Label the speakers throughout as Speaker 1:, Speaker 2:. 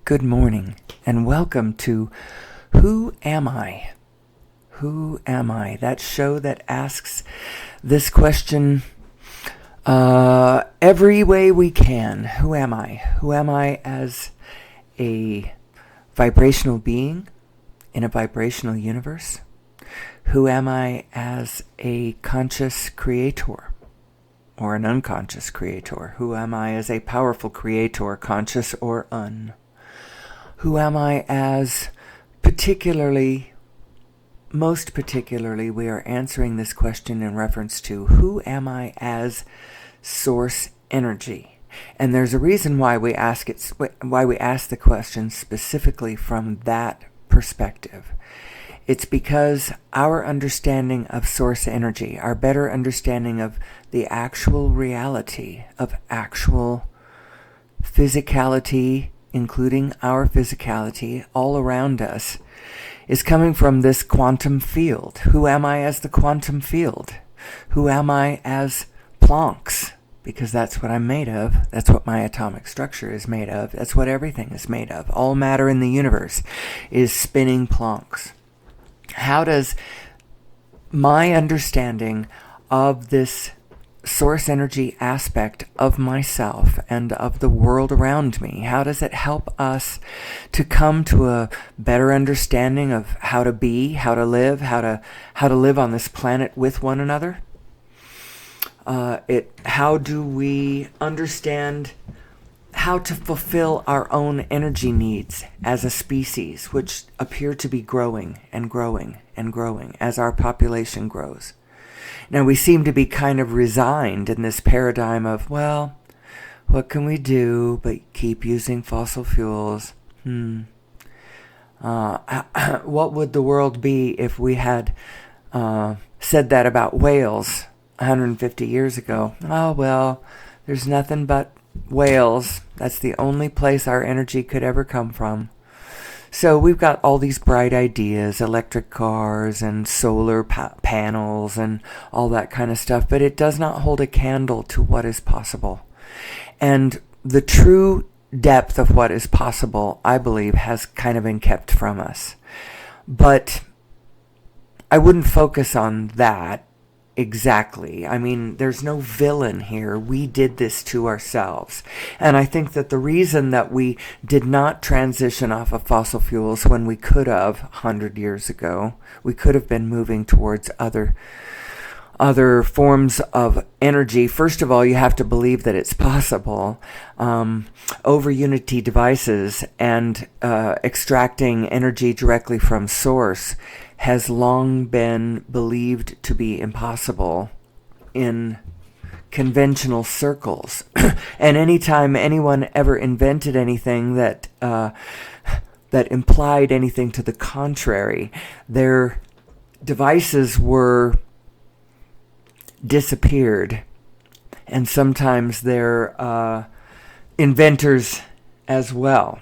Speaker 1: Good morning, and welcome to Who Am I? Who am I? That show that asks this question every way we can. Who am I? Who am I as a vibrational being in a vibrational universe? Who am I as a conscious creator or an unconscious creator? Who am I as a powerful creator, conscious or un? Who am I as most particularly, we are answering this question in reference to who am I as source energy? And there's a reason why we ask the question specifically from that perspective. It's because our understanding of source energy, our better understanding of the actual reality of actual physicality, including our physicality all around us, is coming from this quantum field. Who am I as the quantum field? Who am I as Planck's? Because that's what I'm made of. That's what my atomic structure is made of. That's what everything is made of. All matter in the universe is spinning Planck's. How does my understanding of this source energy aspect of myself and of the world around me, how does it help us to come to a better understanding of how to be, how to live, how to live on this planet with one another? How do we understand how to fulfill our own energy needs as a species, which appear to be growing and growing and growing as our population grows? Now, we seem to be kind of resigned in this paradigm of, well, what can we do but keep using fossil fuels? What would the world be if we had said that about whales 150 years ago? Oh, well, there's nothing but whales. That's the only place our energy could ever come from. So we've got all these bright ideas, electric cars and solar panels and all that kind of stuff, but it does not hold a candle to what is possible. And the true depth of what is possible, I believe, has kind of been kept from us. But I wouldn't focus on that exactly. I mean, there's no villain here. We did this to ourselves. And I think that the reason that we did not transition off of fossil fuels when we could have 100 years ago, we could have been moving towards other forms of energy. First of all, you have to believe that it's possible. Over unity devices and extracting energy directly from source has long been believed to be impossible in conventional circles. And anytime anyone ever invented anything that implied anything to the contrary, their devices were disappeared, and sometimes their inventors as well.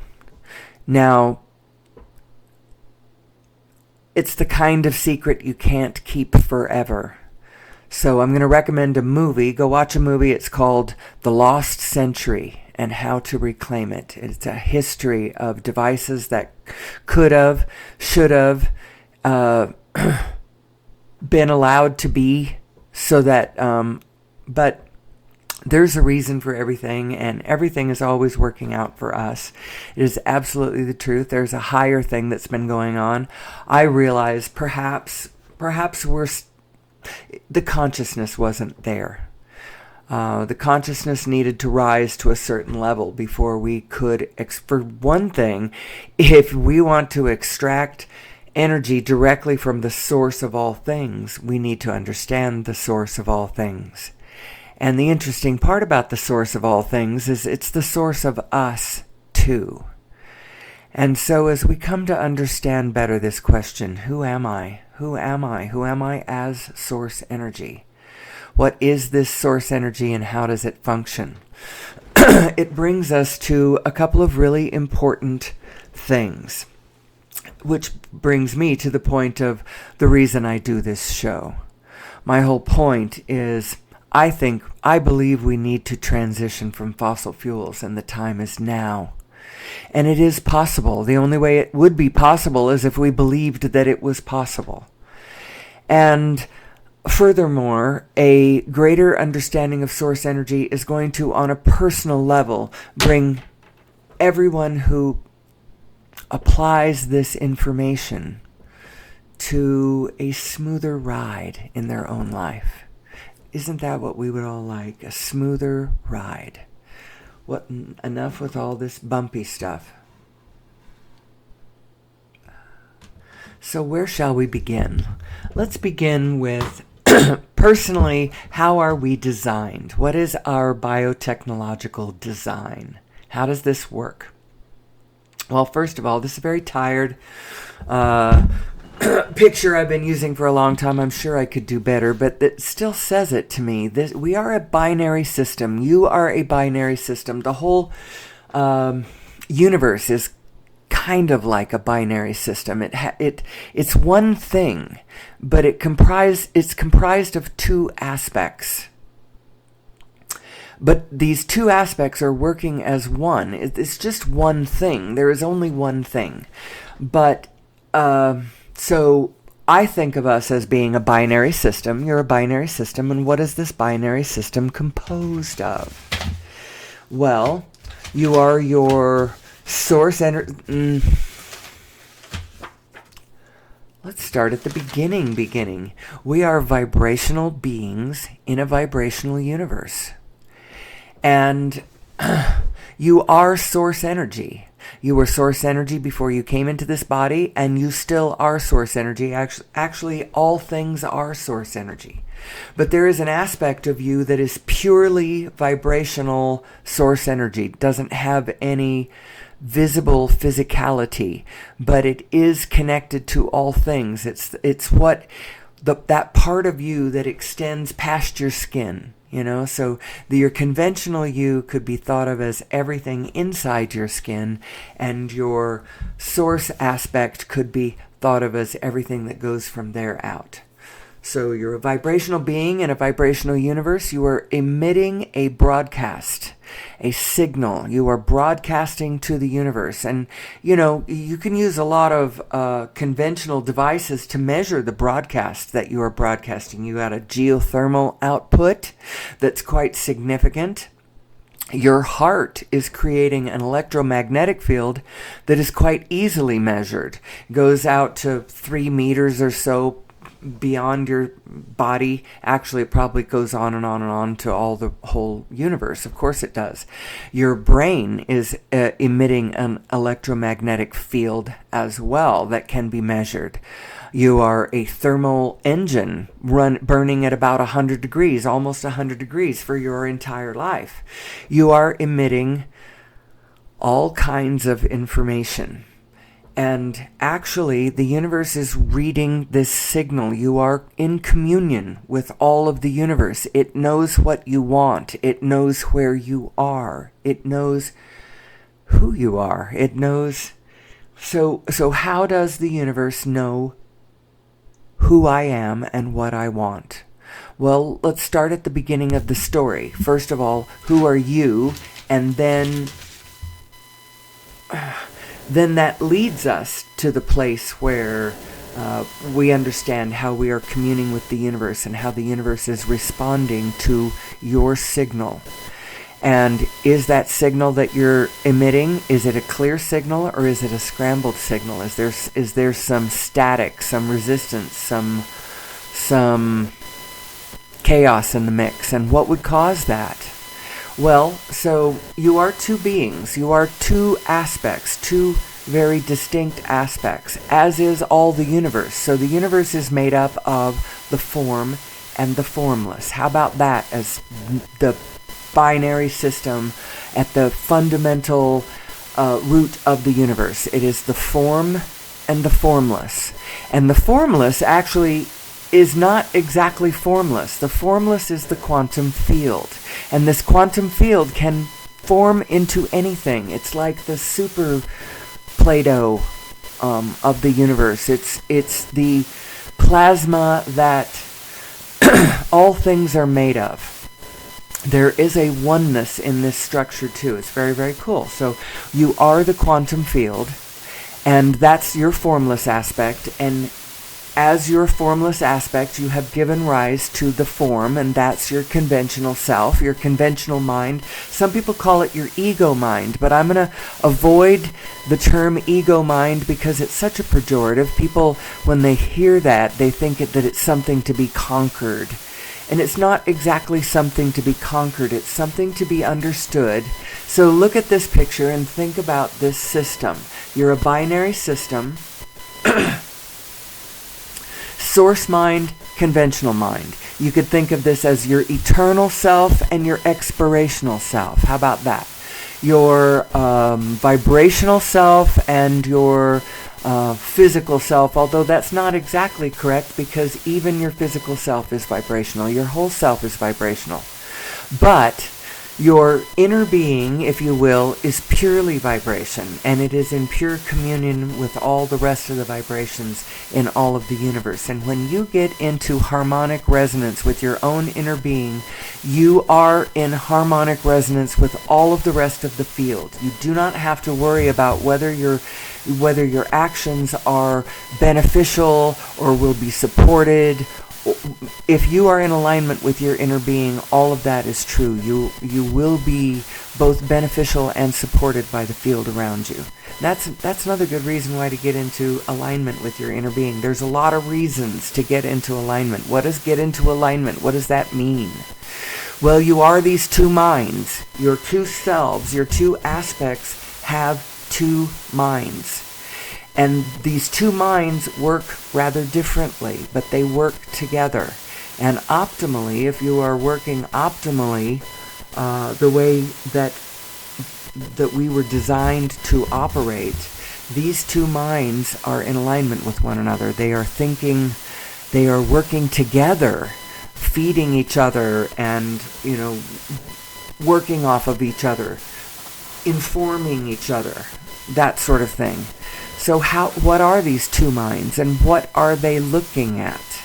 Speaker 1: Now, it's the kind of secret you can't keep forever. So I'm going to recommend a movie. Go watch a movie. It's called The Lost Century and How to Reclaim It. It's a history of devices that could have, should have been allowed to be, so that, but there's a reason for everything, and everything is always working out for us. It is absolutely the truth. There's a higher thing that's been going on. I realize perhaps the consciousness wasn't there. The consciousness needed to rise to a certain level before we could, for one thing, if we want to extract energy directly from the source of all things, we need to understand the source of all things. And the interesting part about the source of all things is it's the source of us too. And so as we come to understand better this question, who am I? Who am I? Who am I as source energy? What is this source energy and how does it function? It brings us to a couple of really important things, which brings me to the point of the reason I do this show. My whole point is I believe we need to transition from fossil fuels, and the time is now. And it is possible. The only way it would be possible is if we believed that it was possible. And furthermore, a greater understanding of source energy is going to, on a personal level, bring everyone who applies this information to a smoother ride in their own life. Isn't that what we would all like? A smoother ride. What, enough with all this bumpy stuff. So where shall we begin? Let's begin with, personally, how are we designed? What is our biotechnological design? How does this work? Well, first of all, this is a very tired picture I've been using for a long time. I'm sure I could do better, but it still says it to me. We are a binary system. You are a binary system. The whole universe is kind of like a binary system. It's one thing, but it's comprised of two aspects. But these two aspects are working as one. It's just one thing. There is only one thing. But so I think of us as being a binary system. You're a binary system. And what is this binary system composed of? Well, you are your source energy. Let's start at the beginning. We are vibrational beings in a vibrational universe. And you are source energy. You were source energy before you came into this body, and you still are source energy. Actually, all things are source energy. But there is an aspect of you that is purely vibrational source energy. It doesn't have any visible physicality, but it is connected to all things. It's what that part of you that extends past your skin. So your conventional you could be thought of as everything inside your skin, and your source aspect could be thought of as everything that goes from there out. So you're a vibrational being in a vibrational universe. You are emitting a broadcast, a signal. You are broadcasting to the universe. And, you can use a lot of conventional devices to measure the broadcast that you are broadcasting. You got a geothermal output that's quite significant. Your heart is creating an electromagnetic field that is quite easily measured. It goes out to 3 meters or so beyond your body. Actually, it probably goes on and on and on to all the whole universe. Of course it does. Your brain is emitting an electromagnetic field as well that can be measured. You are a thermal engine burning at about 100 degrees, almost 100 degrees for your entire life. You are emitting all kinds of information. And actually, the universe is reading this signal. You are in communion with all of the universe. It knows what you want. It knows where you are. It knows who you are. It knows. So how does the universe know who I am and what I want? Well, let's start at the beginning of the story. First of all, who are you? And then that leads us to the place where we understand how we are communing with the universe and how the universe is responding to your signal. And is that signal that you're emitting, is it a clear signal or is it a scrambled signal? Is there some static, some resistance, some chaos in the mix? And what would cause that? Well, so you are two beings. You are two aspects, two very distinct aspects, as is all the universe. So the universe is made up of the form and the formless. How about that as the binary system at the fundamental root of the universe? It is the form and the formless. And the formless actually is not exactly formless. The formless is the quantum field. And this quantum field can form into anything. It's like the super Play-Doh of the universe. It's the plasma that all things are made of. there is a oneness in this structure too. It's very, very cool. So you are the quantum field, and that's your formless aspect, and as your formless aspect, you have given rise to the form, and that's your conventional self, your conventional mind. Some people call it your ego mind, but I'm going to avoid the term ego mind because it's such a pejorative. People, when they hear that, they think that it's something to be conquered. And it's not exactly something to be conquered. It's something to be understood. So look at this picture and think about this system. You're a binary system. Source mind, conventional mind. You could think of this as your eternal self and your expirational self. How about that? Your vibrational self and your physical self, although that's not exactly correct because even your physical self is vibrational. Your whole self is vibrational. But your inner being, if you will, is purely vibration, and it is in pure communion with all the rest of the vibrations in all of the universe. And when you get into harmonic resonance with your own inner being, you are in harmonic resonance with all of the rest of the field. You do not have to worry about whether your actions are beneficial or will be supported. If you are in alignment with your inner being, all of that is true. You will be both beneficial and supported by the field around you. That's another good reason why to get into alignment with your inner being. There's a lot of reasons to get into alignment. What does get into alignment? What does that mean? Well, you are these two minds. Your two selves, your two aspects have two minds. And these two minds work rather differently, but they work together. And optimally, if you are working optimally, the way that we were designed to operate, these two minds are in alignment with one another. They are thinking, they are working together, feeding each other and, working off of each other, informing each other, that sort of thing. So what are these two minds, and what are they looking at?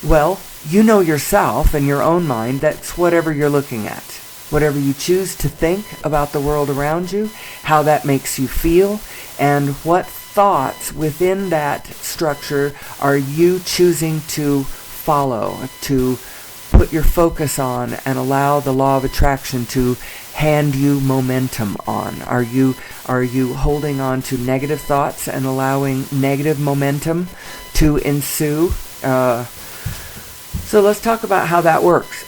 Speaker 1: Well, you know yourself and your own mind. That's whatever you're looking at. Whatever you choose to think about the world around you, how that makes you feel, and what thoughts within that structure are you choosing to follow, to put your focus on and allow the law of attraction to hand you momentum on? Are you holding on to negative thoughts and allowing negative momentum to ensue? So let's talk about how that works.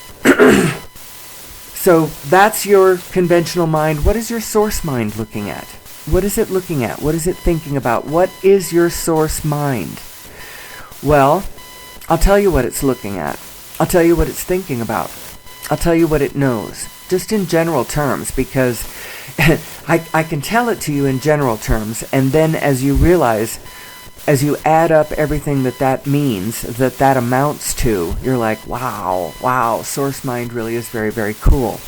Speaker 1: So that's your conventional mind. What is your source mind looking at? What is it looking at? What is it thinking about? What is your source mind? Well, I'll tell you what it's looking at. I'll tell you what it's thinking about. I'll tell you what it knows. Just in general terms, because I can tell it to you in general terms, and then as you realize, as you add up everything that means, that amounts to, you're like, wow, source mind really is very, very cool.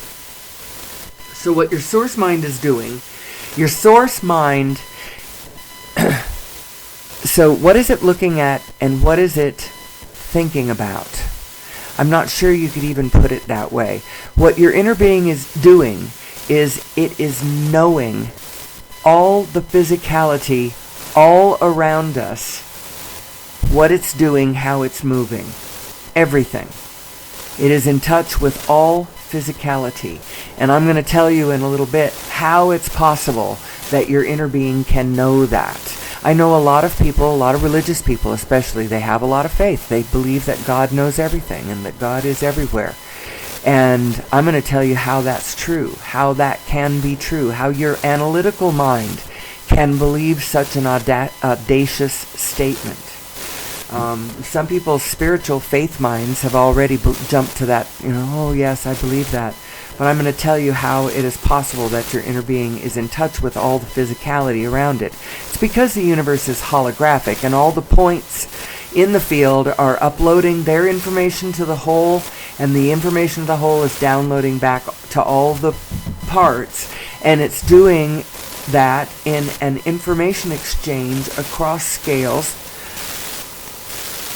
Speaker 1: So what your source mind is doing, your source mind, so what is it looking at and what is it thinking about? I'm not sure you could even put it that way. What your inner being is doing is it is knowing all the physicality all around us, what it's doing, how it's moving, everything. It is in touch with all physicality. And I'm going to tell you in a little bit how it's possible that your inner being can know that. I know a lot of people, a lot of religious people especially, they have a lot of faith. They believe that God knows everything and that God is everywhere. And I'm going to tell you how that's true, how that can be true, how your analytical mind can believe such an audacious statement. Some people's spiritual faith minds have already jumped to that, oh yes, I believe that. But I'm going to tell you how it is possible that your inner being is in touch with all the physicality around it. It's because the universe is holographic, and all the points in the field are uploading their information to the whole, and the information of the whole is downloading back to all the parts, and it's doing that in an information exchange across scales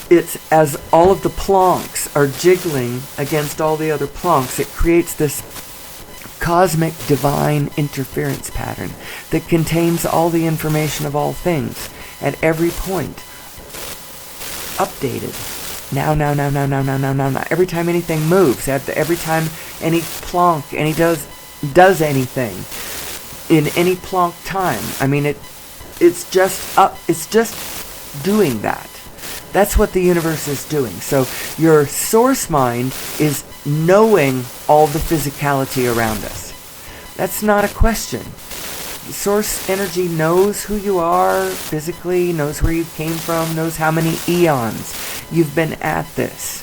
Speaker 1: it's as all of the Plancks are jiggling against all the other Plancks, it creates this cosmic divine interference pattern that contains all the information of all things at every point, updated. Now. Every time anything moves, every time any Planck, does anything in any Planck time. I mean, it's just doing that. That's what the universe is doing. So your source mind is knowing all the physicality around us. That's not a question. Source energy knows who you are physically, knows where you came from, knows how many eons you've been at this.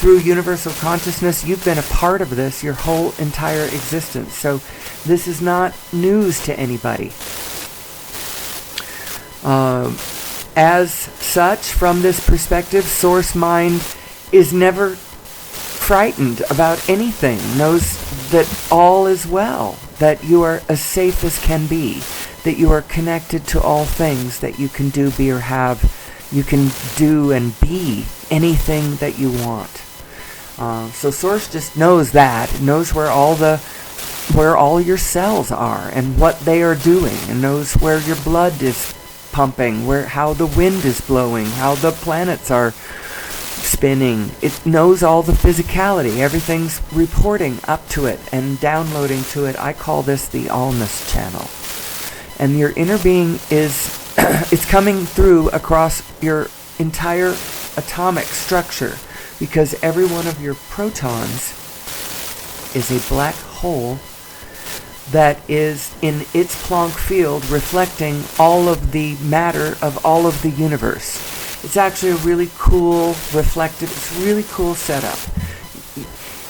Speaker 1: Through universal consciousness, you've been a part of this your whole entire existence. So this is not news to anybody. As such, from this perspective, source mind is never frightened about anything, knows that all is well, that you are as safe as can be, that you are connected to all things, that you can do, be, or have. You can do and be anything that you want. So Source just knows that, knows where all your cells are and what they are doing, and knows where your blood is pumping, how the wind is blowing, how the planets are spinning. It knows all the physicality. Everything's reporting up to it and downloading to it. I call this the allness channel. And your inner being is it's coming through across your entire atomic structure, because every one of your protons is a black hole that is in its Planck field reflecting all of the matter of all of the universe. It's actually a really cool reflective, it's a really cool setup.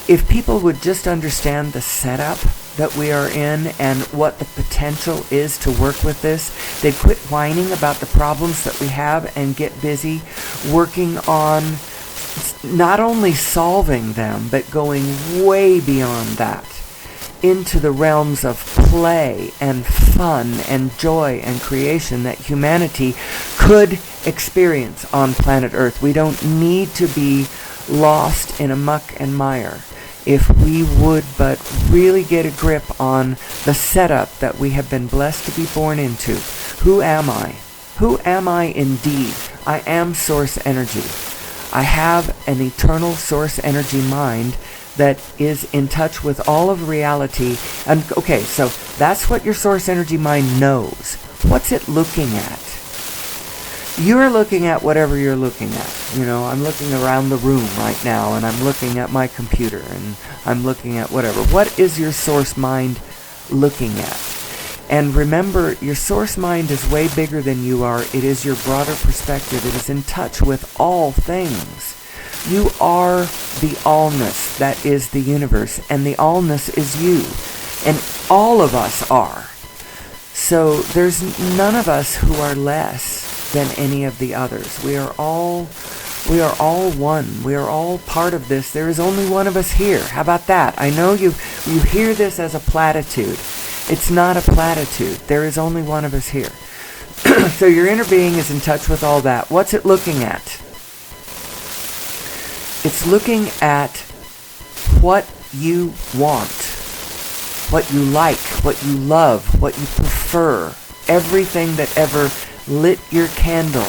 Speaker 1: If people would just understand the setup that we are in and what the potential is to work with this, they'd quit whining about the problems that we have and get busy working on not only solving them, but going way beyond that into the realms of play and fun and joy and creation that humanity could experience on planet Earth. We don't need to be lost in a muck and mire. If we would but really get a grip on the setup that we have been blessed to be born into. Who am I? Who am I indeed? I am source energy. I have an eternal source energy mind that is in touch with all of reality. And okay, so that's what your source energy mind knows. What's it looking at? You're looking at whatever you're looking at. You know, I'm looking around the room right now, and I'm looking at my computer, and I'm looking at whatever. What is your source mind looking at? And remember, your source mind is way bigger than you are. It is your broader perspective. It is in touch with all things. You are the allness that is the universe, and the allness is you. And all of us are. So there's none of us who are less than any of the others. We are all one. We are all part of this. There is only one of us here. How about that? I know you hear this as a platitude. It's not a platitude. There is only one of us here. So your inner being is in touch with all that. What's it looking at? It's looking at what you want, what you like, what you love, what you prefer. Everything that ever lit your candle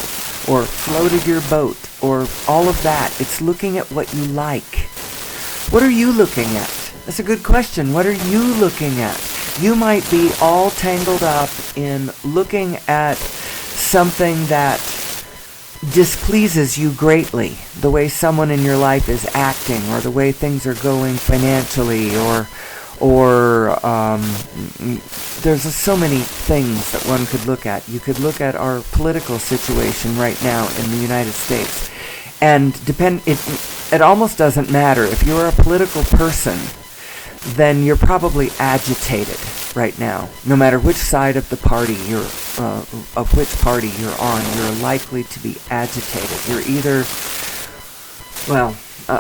Speaker 1: or floated your boat or all of that. It's looking at what you like. What are you looking at? That's a good question. What are you looking at? You might be all tangled up in looking at something that displeases you greatly, the way someone in your life is acting, or the way things are going financially, or there's so many things that one could look at. You could look at our political situation right now in the United States, and it almost doesn't matter. If you're a political person, then you're probably agitated right now. No matter which side of the party you're on, you're likely to be agitated. You're either,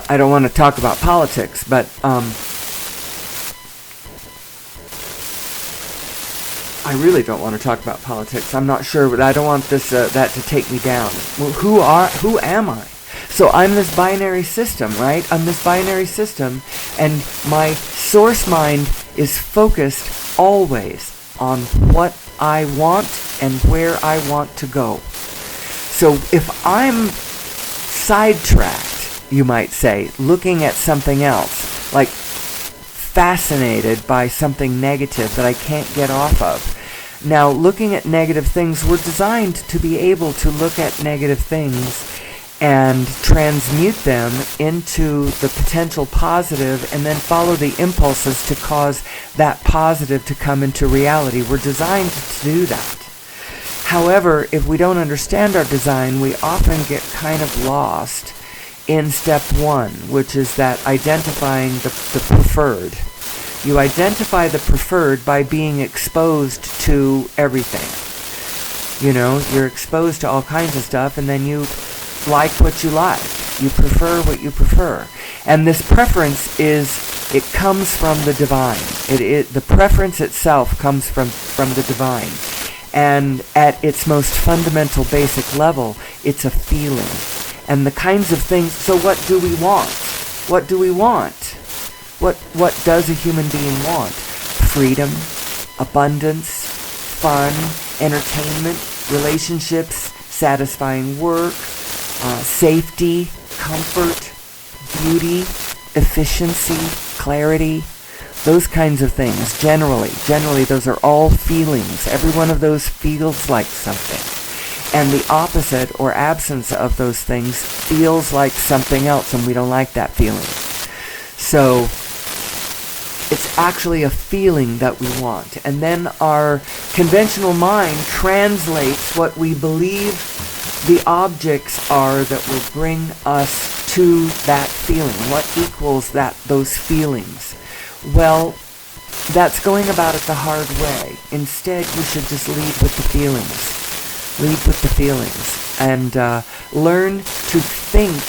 Speaker 1: I don't want to talk about politics, but I really don't want to talk about politics. I'm not sure, but I don't want this that to take me down. Well, who am I? So I'm this binary system, right? I'm this binary system, and my source mind is focused always on what I want and where I want to go. So if I'm sidetracked, you might say, looking at something else, like fascinated by something negative that I can't get off of. Now, looking at negative things, we're designed to be able to look at negative things and transmute them into the potential positive and then follow the impulses to cause that positive to come into reality. We're designed to do that. However, if we don't understand our design, we often get kind of lost in step one, which is that identifying the preferred. You identify the preferred by being exposed to everything. You know, you're exposed to all kinds of stuff, and then you like what you like. You prefer what you prefer. And this preference it comes from the divine. The preference itself comes from the divine. And at its most fundamental basic level, it's a feeling. And the kinds of things, so what do we want? What do we want? What does a human being want? Freedom, abundance, fun, entertainment, relationships, satisfying work, safety, comfort, beauty, efficiency, clarity, those kinds of things. Generally, those are all feelings. Every one of those feels like something. And the opposite or absence of those things feels like something else, and we don't like that feeling. So it's actually a feeling that we want. And then our conventional mind translates what we believe the objects are that will bring us to that feeling. What equals those feelings? Well, that's going about it the hard way. Instead, you should just lead with the feelings. Lead with the feelings. And learn to think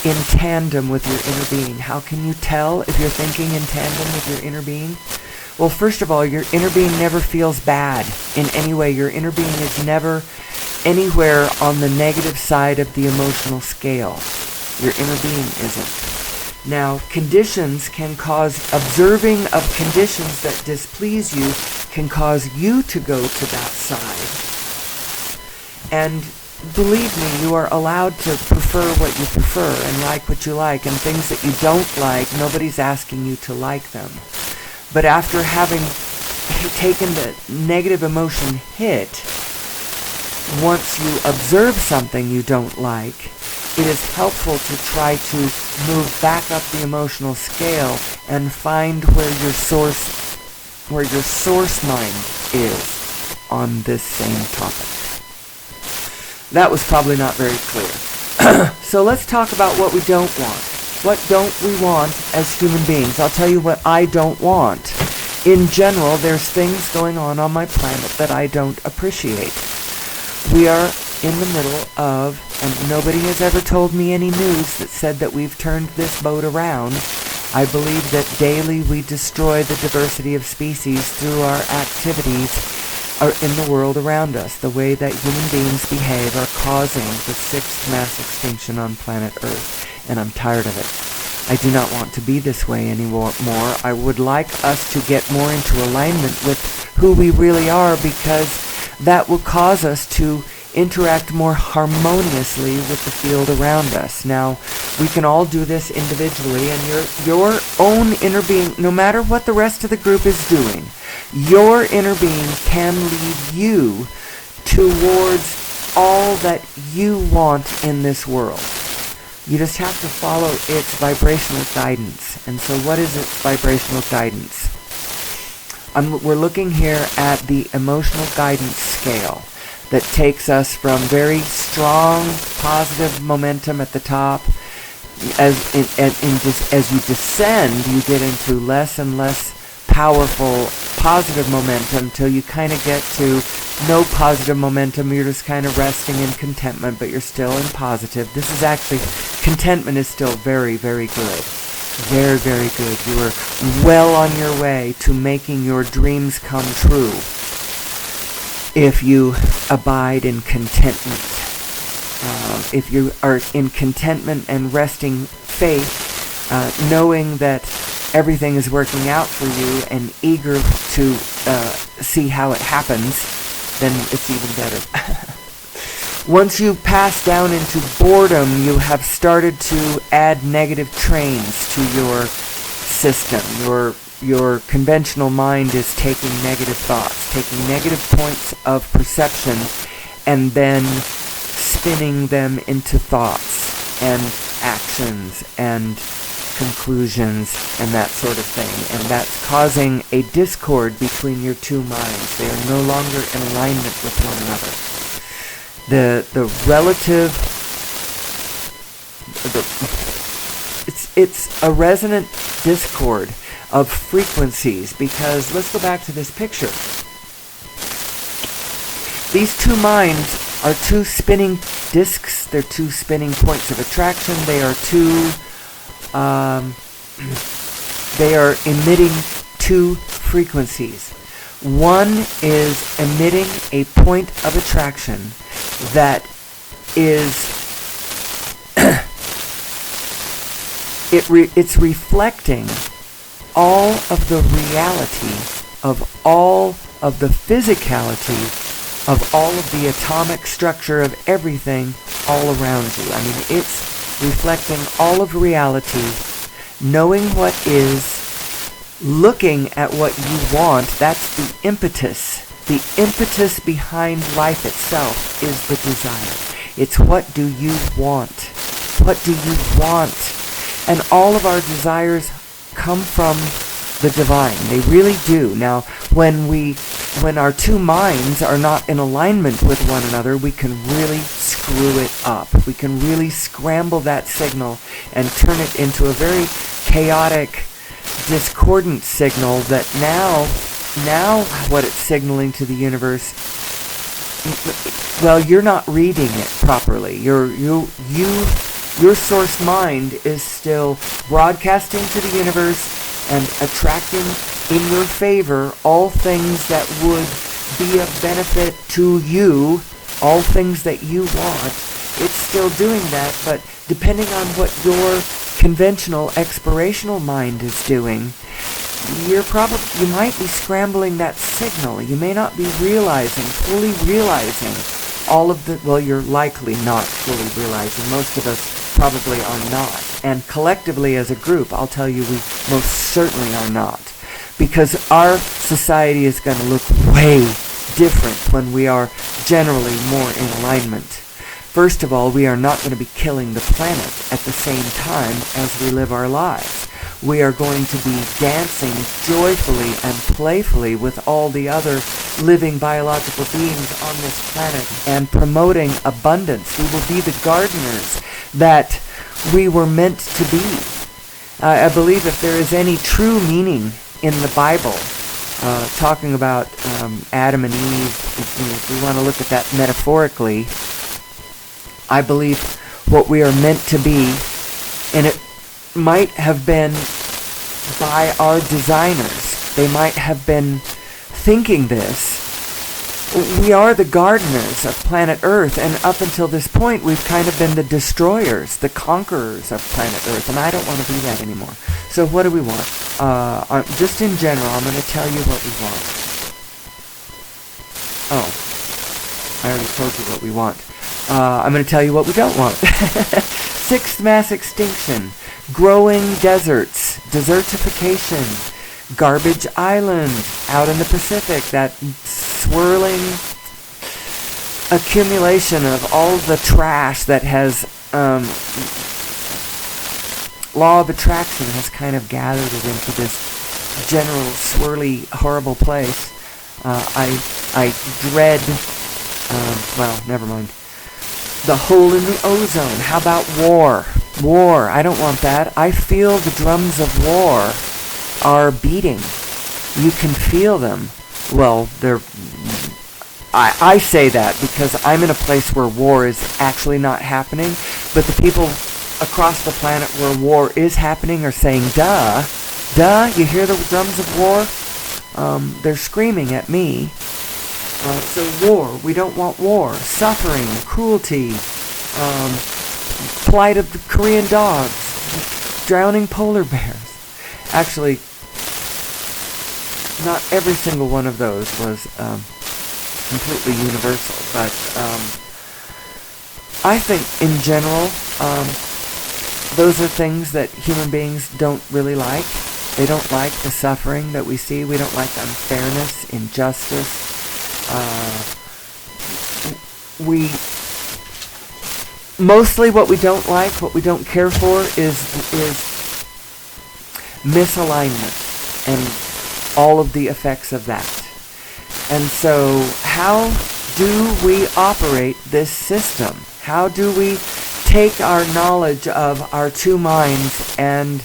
Speaker 1: in tandem with your inner being. How can you tell if you're thinking in tandem with your inner being? Well, first of all, your inner being never feels bad in any way. Your inner being is never anywhere on the negative side of the emotional scale. Your inner being isn't. Now, conditions can cause, observing of conditions that displease you can cause you to go to that side. And believe me, you are allowed to prefer what you prefer and like what you like, and things that you don't like, nobody's asking you to like them. But after having taken the negative emotion hit, once you observe something you don't like, it is helpful to try to move back up the emotional scale and find where your source mind is on this same topic. That was probably not very clear. So let's talk about what we don't want. What don't we want as human beings? I'll tell you what I don't want. In general, there's things going on my planet that I don't appreciate. We are in the middle of, and nobody has ever told me any news that said that we've turned this boat around. I believe that daily we destroy the diversity of species through our activities in the world around us. The way that human beings behave are causing the 6th mass extinction on planet Earth, and I'm tired of it. I do not want to be this way anymore. I would like us to get more into alignment with who we really are, because that will cause us to interact more harmoniously with the field around us. Now, we can all do this individually, and your own inner being, no matter what the rest of the group is doing, your inner being can lead you towards all that you want in this world. You just have to follow its vibrational guidance. And so what is its vibrational guidance? We're looking here at the emotional guidance scale that takes us from very strong positive momentum at the top. As you descend, you get into less and less powerful positive momentum till you kind of get to no positive momentum. You're just kind of resting in contentment, but you're still in positive. This is actually, contentment is still very, very good. Very, very good. You are well on your way to making your dreams come true. if you abide in contentment. If you are in contentment and resting faith, knowing that everything is working out for you and eager to see how it happens, then it's even better. Once you pass down into boredom, you have started to add negative trains to your system. Your conventional mind is taking negative thoughts, taking negative points of perception, and then spinning them into thoughts and actions and conclusions and that sort of thing. And that's causing a discord between your two minds. They are no longer in alignment with one another. The relative... It's a resonant discord of frequencies, because let's go back to this picture. These two minds are two spinning discs. They're two spinning points of attraction. They are they are emitting two frequencies. One is emitting a point of attraction that is it's reflecting all of the reality of all of the physicality of all of the atomic structure of everything all around you. I mean, it's reflecting all of reality, knowing what is, looking at what you want. That's the impetus. The impetus behind life itself is the desire. It's what do you want? What do you want? And all of our desires come from the divine. They really do. Now, when our two minds are not in alignment with one another, we can really screw it up. We can really scramble that signal and turn it into a very chaotic, discordant signal that now what it's signaling to the universe, well, you're not reading it properly. Your source mind is still broadcasting to the universe and attracting in your favor all things that would be of benefit to you, all things that you want. It's still doing that, but depending on what your conventional explorational mind is doing, you might be scrambling that signal. You may not be fully realizing all of the, well, you're likely not fully realizing. Most of us probably are not. And collectively as a group, I'll tell you, we most certainly are not. Because our society is going to look way different when we are generally more in alignment. First of all, we are not going to be killing the planet at the same time as we live our lives. We are going to be dancing joyfully and playfully with all the other living biological beings on this planet and promoting abundance. We will be the gardeners that we were meant to be. I believe if there is any true meaning in the Bible, talking about Adam and Eve, if we want to look at that metaphorically, I believe what we are meant to be, and it might have been by our designers. They might have been thinking this. We are the gardeners of planet Earth, and up until this point, we've kind of been the destroyers, the conquerors of planet Earth, and I don't want to be that anymore. So what do we want? Just in general, I'm going to tell you what we want. Oh, I already told you what we want. I'm going to tell you what we don't want. Sixth mass extinction, growing deserts, desertification, Garbage Island out in the Pacific, that swirling accumulation of all the trash that has law of attraction has kind of gathered it into this general swirly horrible place. I dread well, never mind. The hole in the ozone. How about war? War. I don't want that. I feel the drums of war are beating. You can feel them. Well, I say that because I'm in a place where war is actually not happening, but the people across the planet where war is happening are saying, duh, you hear the drums of war? They're screaming at me. So war, we don't want war. Suffering, cruelty, plight of the Korean dogs, drowning polar bears. Actually, not every single one of those was completely universal, but I think in general, those are things that human beings don't really like. They don't like the suffering that we see. We don't like unfairness, injustice. Mostly what we don't like, what we don't care for is misalignment and all of the effects of that. And so how do we operate this system? How do we take our knowledge of our two minds and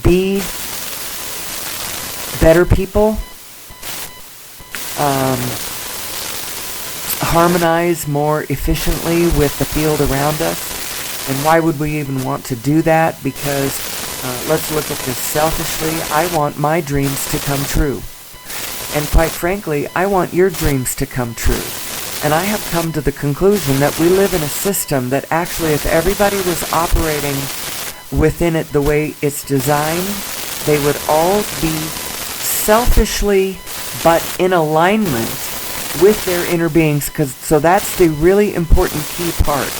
Speaker 1: be better people? Harmonize more efficiently with the field around us. And why would we even want to do that? Because let's look at this selfishly. I want my dreams to come true. And quite frankly, I want your dreams to come true. And I have come to the conclusion that we live in a system that actually, if everybody was operating within it the way it's designed, they would all be selfishly but in alignment with their inner beings. So that's the really important key part.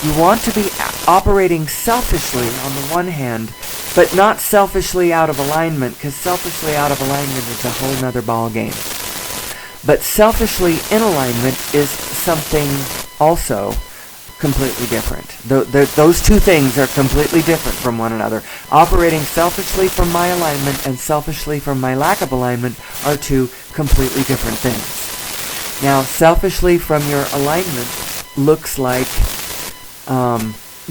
Speaker 1: You want to be operating selfishly on the one hand, but not selfishly out of alignment, because selfishly out of alignment is a whole nother ball game. But selfishly in alignment is something also completely different. Those two things are completely different from one another. Operating selfishly from my alignment and selfishly from my lack of alignment are two completely different things. Now, selfishly from your alignment looks like,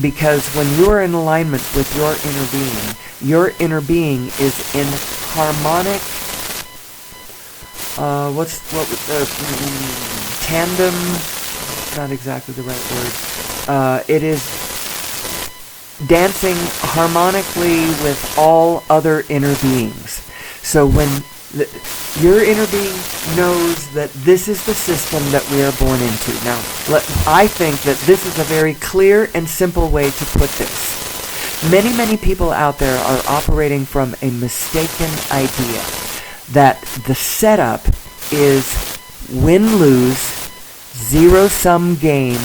Speaker 1: because when you are in alignment with your inner being is in harmonic, tandem, not exactly the right word, it is dancing harmonically with all other inner beings. So when your inner being knows that this is the system that we are born into. Now, I think that this is a very clear and simple way to put this. Many, many people out there are operating from a mistaken idea that the setup is win-lose, zero-sum game.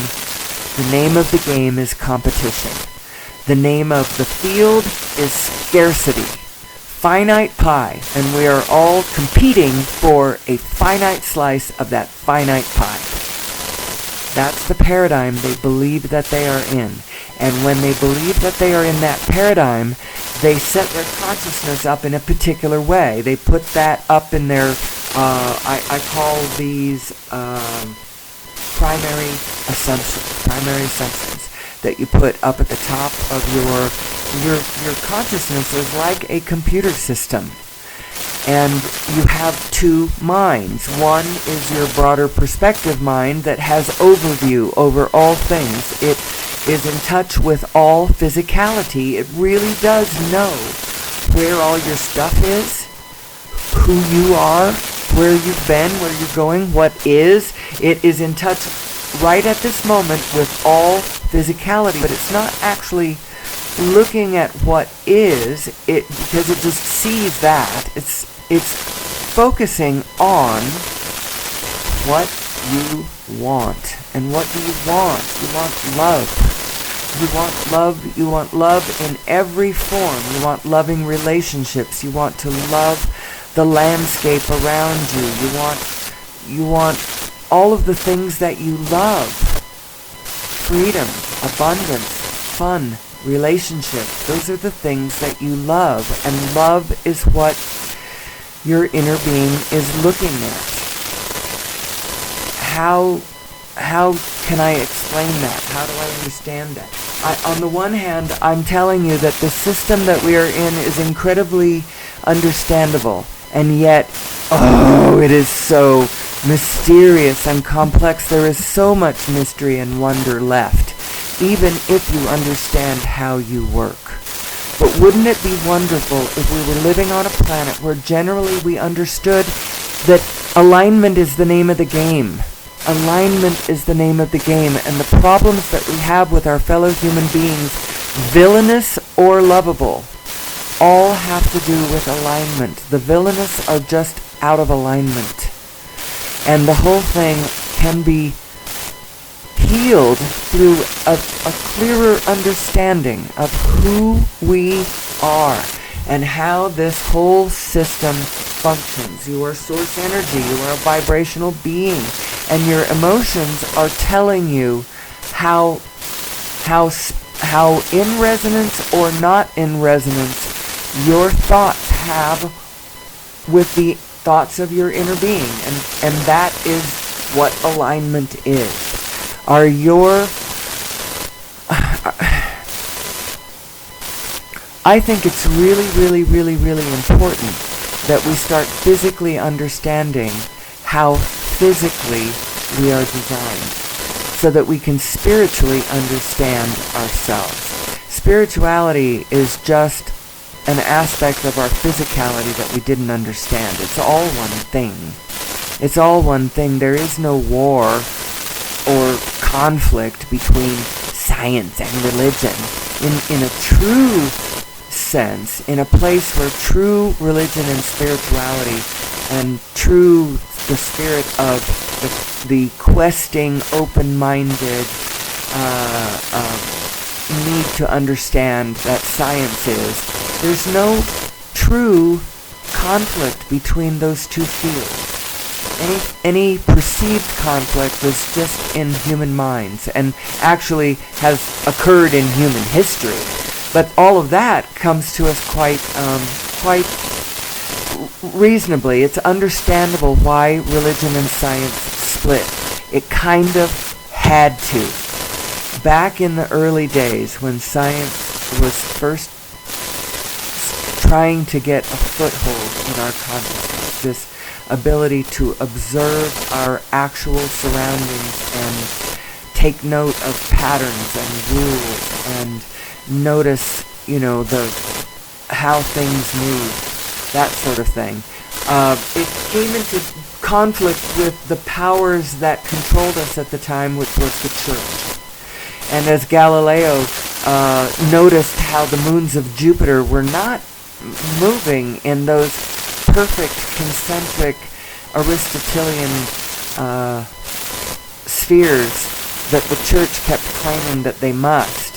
Speaker 1: The name of the game is competition. The name of the field is scarcity. Finite pie, and we are all competing for a finite slice of that finite pie. That's the paradigm they believe that they are in. And when they believe that they are in that paradigm, they set their consciousness up in a particular way. They put that up in their, I call these primary assumptions that you put up at the top of your consciousness is like a computer system. And you have two minds. One is your broader perspective mind that has overview over all things. It is in touch with all physicality. It really does know where all your stuff is, who you are, where you've been, where you're going, what is. It is in touch right at this moment with all physicality, but it's not actually looking at what is, because it just sees that. It's focusing on what you want. And what do you want? You want love. You want love. You want love in every form. You want loving relationships. You want to love the landscape around you. You want all of the things that you love. Freedom, abundance, fun, relationship. Those are the things that you love. And love is what your inner being is looking at. How can I explain that? How do I understand that? On the one hand, I'm telling you that the system that we are in is incredibly understandable. And yet, it is so mysterious and complex. There is so much mystery and wonder left, even if you understand how you work. But wouldn't it be wonderful if we were living on a planet where generally we understood that Alignment is the name of the game. Alignment is the name of the game. And the problems that we have with our fellow human beings, villainous or lovable, all have to do with alignment. The villainous are just out of alignment. And the whole thing can be healed through a clearer understanding of who we are and how this whole system functions. You are source energy, you are a vibrational being, and your emotions are telling you how in resonance or not in resonance your thoughts have with the thoughts of your inner being, and that is what alignment is. Are your I think it's really, really, really, really important that we start physically understanding how physically we are designed, so that we can spiritually understand ourselves. Spirituality is just an aspect of our physicality that we didn't understand. It's all one thing. It's all one thing. There is no war or conflict between science and religion. In a true sense, in a place where true religion and spirituality and the spirit of the questing, open-minded need to understand that science is, there's no true conflict between those two fields. Any perceived conflict was just in human minds and actually has occurred in human history. But all of that comes to us quite reasonably. It's understandable why religion and science split. It kind of had to. Back in the early days when science was first trying to get a foothold in our consciousness, this ability to observe our actual surroundings and take note of patterns and rules and notice, how things move, that sort of thing. It came into conflict with the powers that controlled us at the time, which was the church. And as Galileo noticed how the moons of Jupiter were not moving in those perfect concentric Aristotelian spheres that the church kept claiming that they must,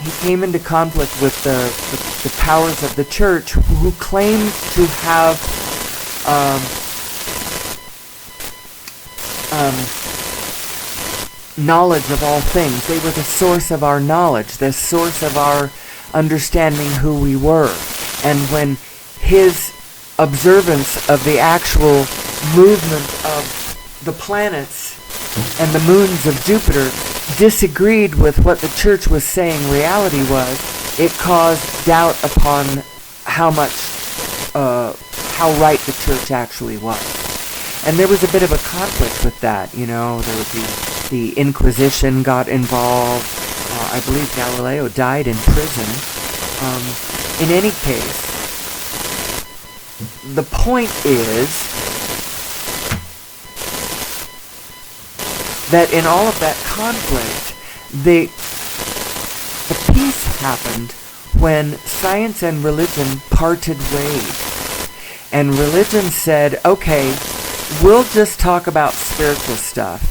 Speaker 1: he came into conflict with the powers of the church, who claimed to have knowledge of all things. They were the source of our knowledge, the source of our understanding who we were. And when his observance of the actual movement of the planets and the moons of Jupiter disagreed with what the church was saying reality was, it caused doubt upon how right the church actually was. And there was a bit of a conflict with that, there would be the Inquisition got involved. I believe Galileo died in prison. In any case, the point is that in all of that conflict, the peace happened when science and religion parted ways. And religion said, okay, we'll just talk about spiritual stuff,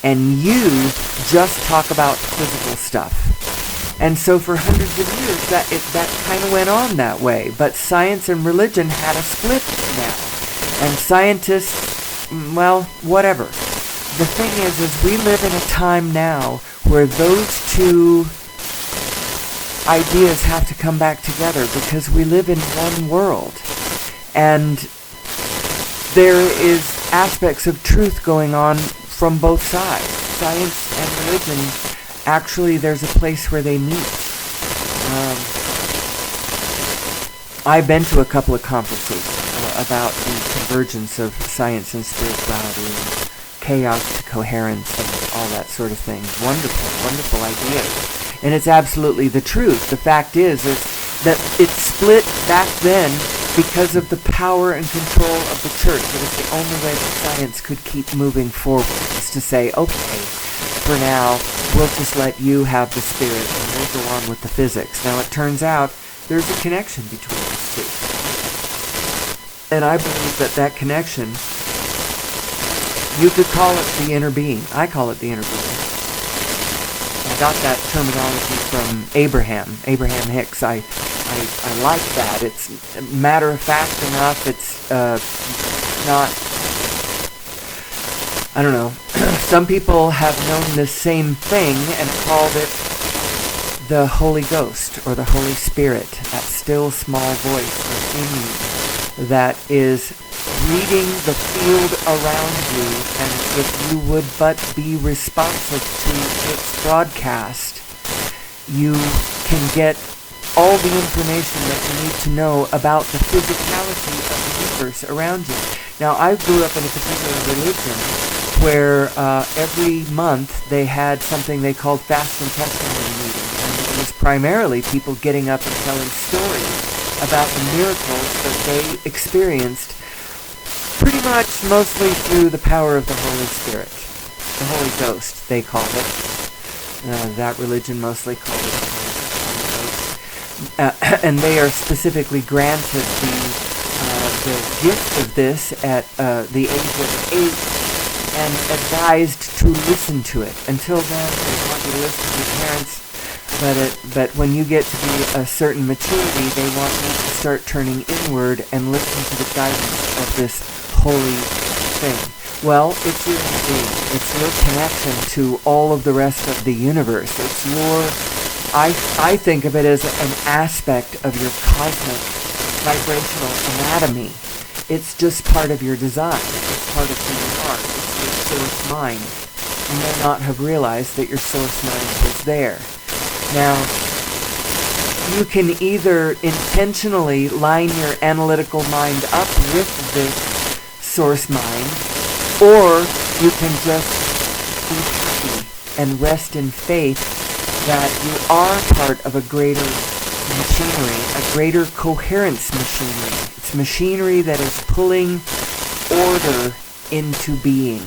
Speaker 1: and you just talk about physical stuff. And so for hundreds of years, that kind of went on that way. But science and religion had a split now. And scientists, well, whatever. The thing is we live in a time now where those two ideas have to come back together, because we live in one world. And there is aspects of truth going on from both sides. Science and religion, actually, there's a place where they meet. I've been to a couple of conferences about the convergence of science and spirituality, and chaos to coherence, and all that sort of thing. Wonderful, wonderful ideas. And it's absolutely the truth. The fact is that it split back then because of the power and control of the church. It is the only way that science could keep moving forward, is to say, okay, for now, we'll just let you have the spirit and we'll go on with the physics. Now, it turns out there's a connection between these two. And I believe that that connection, you could call it the inner being. I call it the inner being. I got that terminology from Abraham Hicks. I like that. It's matter of fact enough. It's not, I don't know. Some people have known the same thing and called it the Holy Ghost or the Holy Spirit, that still small voice within you that is reading the field around you, and if you would but be responsive to its broadcast, you can get all the information that you need to know about the physicality of the universe around you. Now, I grew up in a particular religion where every month they had something they called fast and testimony meeting, and it was primarily people getting up and telling stories about the miracles that they experienced, pretty much mostly through the power of the Holy Spirit. The Holy Ghost, they called it. That religion mostly called it the Holy Ghost. And they are specifically granted the gift of this at the age of 8 and advised to listen to it. Until then, they want you to listen to your parents, but when you get to be a certain maturity, they want you to start turning inward and listen to the guidance of this holy thing. Well, it's your being. It's your connection to all of the rest of the universe. It's your, I think of it as an aspect of your cosmic vibrational anatomy. It's just part of your design. It's part of who you are. It's your source mind. You may not have realized that your source mind was there. Now, you can either intentionally line your analytical mind up with this source mind, or you can just be happy and rest in faith that you are part of a greater machinery, a greater coherence machinery. It's machinery that is pulling order into being.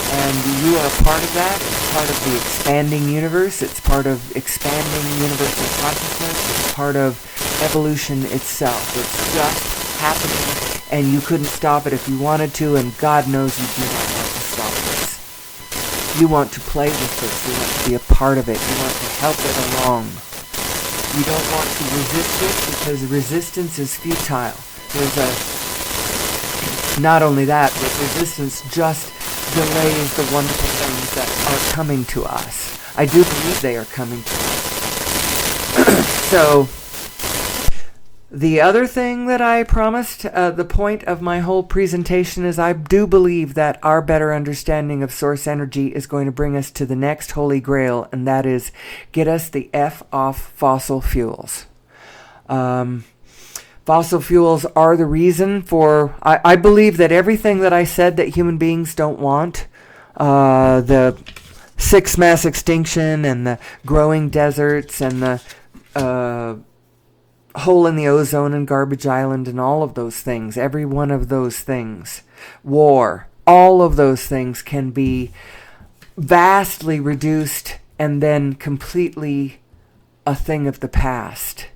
Speaker 1: And you are a part of that. It's part of the expanding universe. It's part of expanding universal consciousness. It's part of evolution itself. It's just happening, and you couldn't stop it if you wanted to, and God knows you do not want to stop this. You want to play with this. You want to be a part of it. You want to help it along. You don't want to resist it, because resistance is futile. Not only that, but resistance just delays the wonderful things that are coming to us. I do believe they are coming to us. So, the other thing that I promised, the point of my whole presentation, is I do believe that our better understanding of source energy is going to bring us to the next holy grail, and that is get us the F off fossil fuels. Fossil fuels are the reason for, I believe that everything that I said that human beings don't want, the sixth mass extinction and the growing deserts and the hole in the ozone and garbage island and all of those things, every one of those things, war, all of those things can be vastly reduced and then completely a thing of the past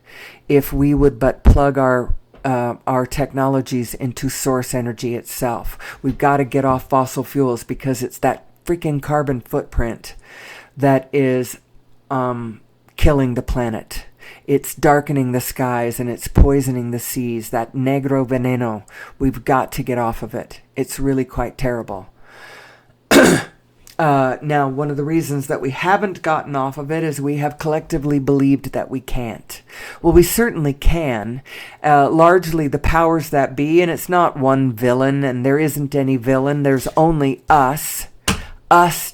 Speaker 1: if we would but plug our technologies into source energy itself. We've got to get off fossil fuels, because it's that freaking carbon footprint that is killing the planet. It's darkening the skies and it's poisoning the seas. That negro veneno, we've got to get off of it. It's really quite terrible. Now, one of the reasons that we haven't gotten off of it is we have collectively believed that we can't. Well, we certainly can. Largely the powers that be, and it's not one villain, and there isn't any villain. There's only us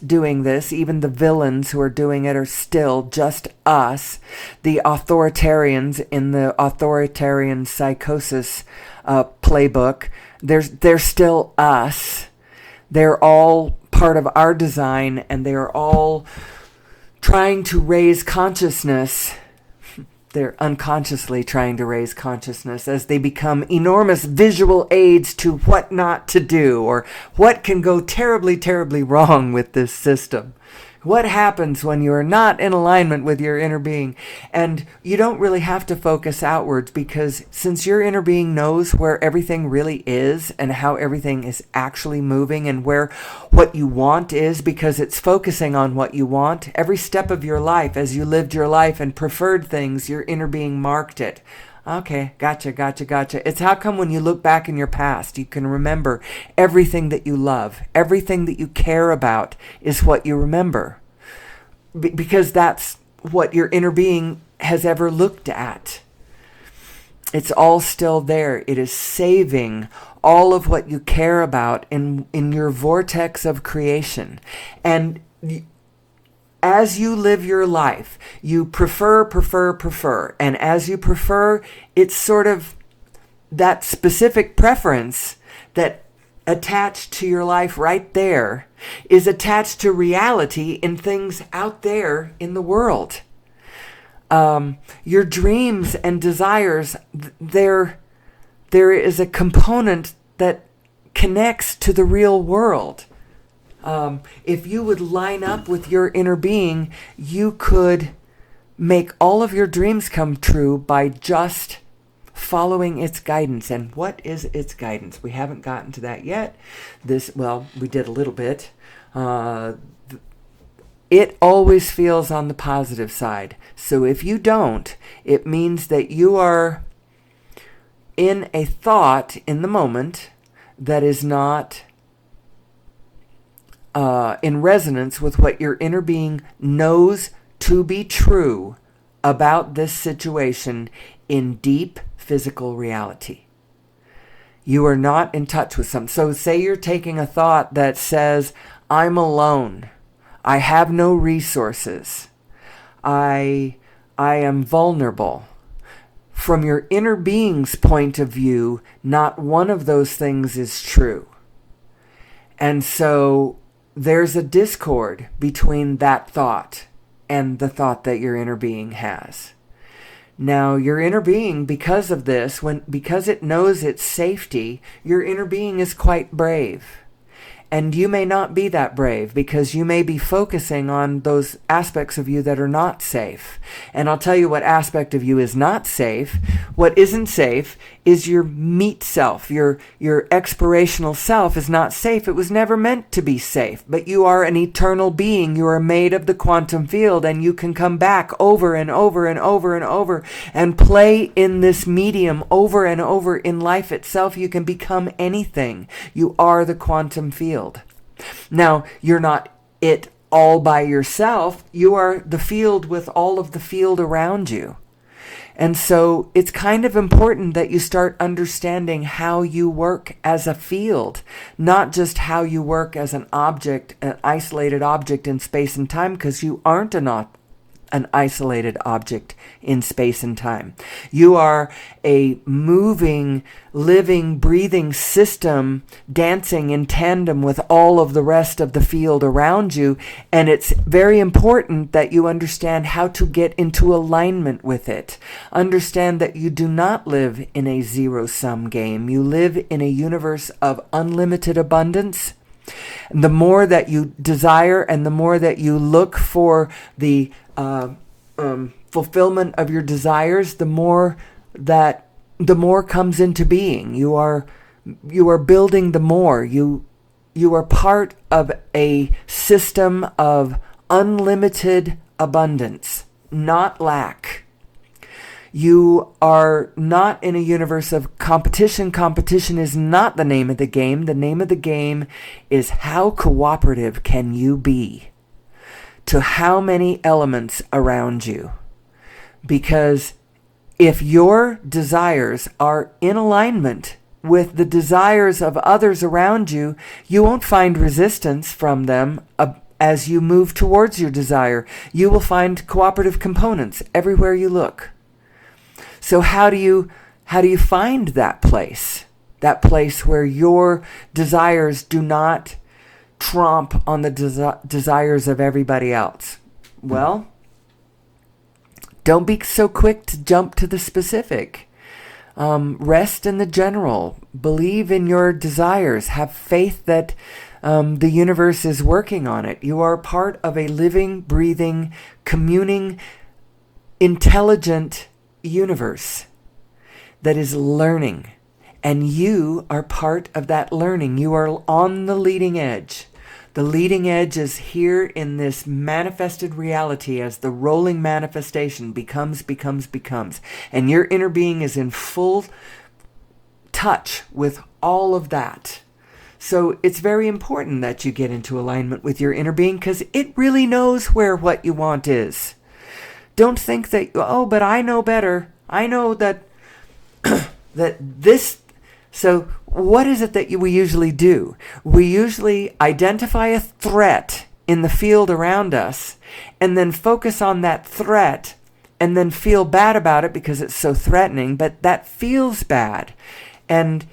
Speaker 1: doing this. Even the villains who are doing it are still just us. The authoritarians in the authoritarian psychosis playbook, they're still us. They're all part of our design, and they are all trying to raise consciousness they're unconsciously trying to raise consciousness as they become enormous visual aids to what not to do or what can go terribly, terribly wrong with this system. What happens when you are not in alignment with your inner being? And you don't really have to focus outwards, because since your inner being knows where everything really is and how everything is actually moving and where what you want is, because it's focusing on what you want, every step of your life as you lived your life and preferred things, your inner being marked it. Okay, gotcha. It's how come when you look back in your past, you can remember everything that you love, everything that you care about is what you remember. Because that's what your inner being has ever looked at. It's all still there. It is saving all of what you care about in your vortex of creation. And as you live your life, you prefer. And as you prefer, it's sort of that specific preference that attached to your life right there is attached to reality in things out there in the world. Your dreams and desires, there is a component that connects to the real world. If you would line up with your inner being, you could make all of your dreams come true by just following its guidance. And what is its guidance? We haven't gotten to that yet. We did a little bit. It always feels on the positive side. So if you don't, it means that you are in a thought in the moment that is not in resonance with what your inner being knows to be true about this situation in deep physical reality. You are not in touch with something. So say you're taking a thought that says, I'm alone. I have no resources. I am vulnerable. From your inner being's point of view, not one of those things is true. And so there's a discord between that thought and the thought that your inner being has. Now, your inner being, because of this, because it knows its safety, your inner being is quite brave. And you may not be that brave because you may be focusing on those aspects of you that are not safe. And I'll tell you what aspect of you is not safe. What isn't safe is your meat self. Your expirational self is not safe. It was never meant to be safe. But you are an eternal being. You are made of the quantum field, and you can come back over and over and over and over and play in this medium over and over in life itself. You can become anything. You are the quantum field. Now, you're not it all by yourself. You are the field with all of the field around you. And so it's kind of important that you start understanding how you work as a field, not just how you work as an object, an isolated object in space and time, because you aren't an isolated object in space and time. You are a moving, living, breathing system dancing in tandem with all of the rest of the field around you. And it's very important that you understand how to get into alignment with it. Understand that you do not live in a zero-sum game. You live in a universe of unlimited abundance. And the more that you desire and the more that you look for the fulfillment of your desires, the more comes into being. You are building the more. You are part of a system of unlimited abundance, not lack. You are not in a universe of competition. Competition is not the name of the game. The name of the game is how cooperative can you be to how many elements around you. Because if your desires are in alignment with the desires of others around you, you won't find resistance from them as you move towards your desire. You will find cooperative components everywhere you look. So how do you find that place? That place where your desires do not trump on the desires of everybody else? Well, Don't be so quick to jump to the specific. Rest in the general. Believe in your desires. Have faith that the universe is working on it. You are part of a living, breathing, communing, intelligent universe that is learning. And you are part of that learning. You are on the leading edge. The leading edge is here in this manifested reality as the rolling manifestation becomes. And your inner being is in full touch with all of that. So it's very important that you get into alignment with your inner being, because it really knows where what you want is. Don't think that, oh, but I know better. I know that that this... So what is it that we usually do? We usually identify a threat in the field around us and then focus on that threat and then feel bad about it because it's so threatening, but that feels bad. And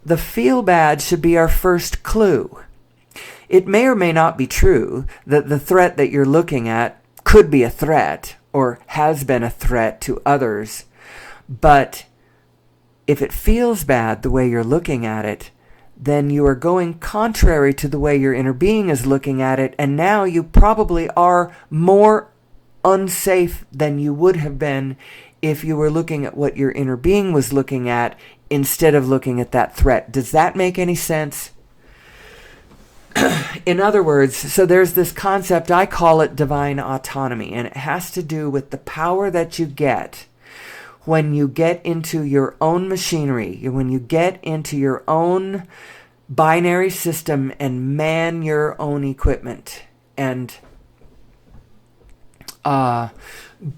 Speaker 1: the feel bad should be our first clue. It may or may not be true that the threat that you're looking at could be a threat or has been a threat to others, but if it feels bad the way you're looking at it, then you are going contrary to the way your inner being is looking at it, and now you probably are more unsafe than you would have been if you were looking at what your inner being was looking at instead of looking at that threat. Does that make any sense? In other words, so there's this concept, I call it divine autonomy, and it has to do with the power that you get when you get into your own machinery, when you get into your own binary system and man your own equipment and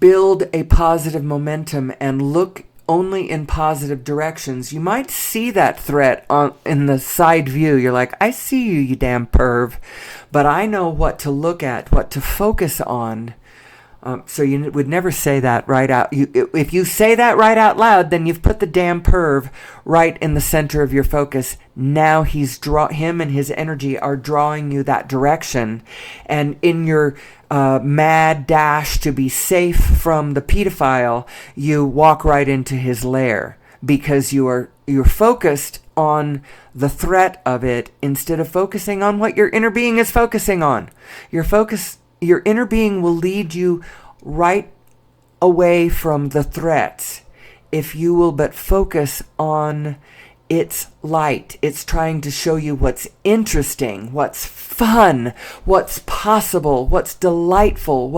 Speaker 1: build a positive momentum and look only in positive directions. You might see that threat in the side view. You're like, I see you, you damn perv, but I know what to look at, what to focus on. So you would never say that right out. If you say that right out loud, then you've put the damn perv right in the center of your focus. Now him and his energy are drawing you that direction. And in your mad dash to be safe from the pedophile, you walk right into his lair because you're focused on the threat of it instead of focusing on what your inner being is focusing on. Your inner being will lead you right away from the threats if you will but focus on its light. It's trying to show you what's interesting, what's fun, what's possible, what's delightful,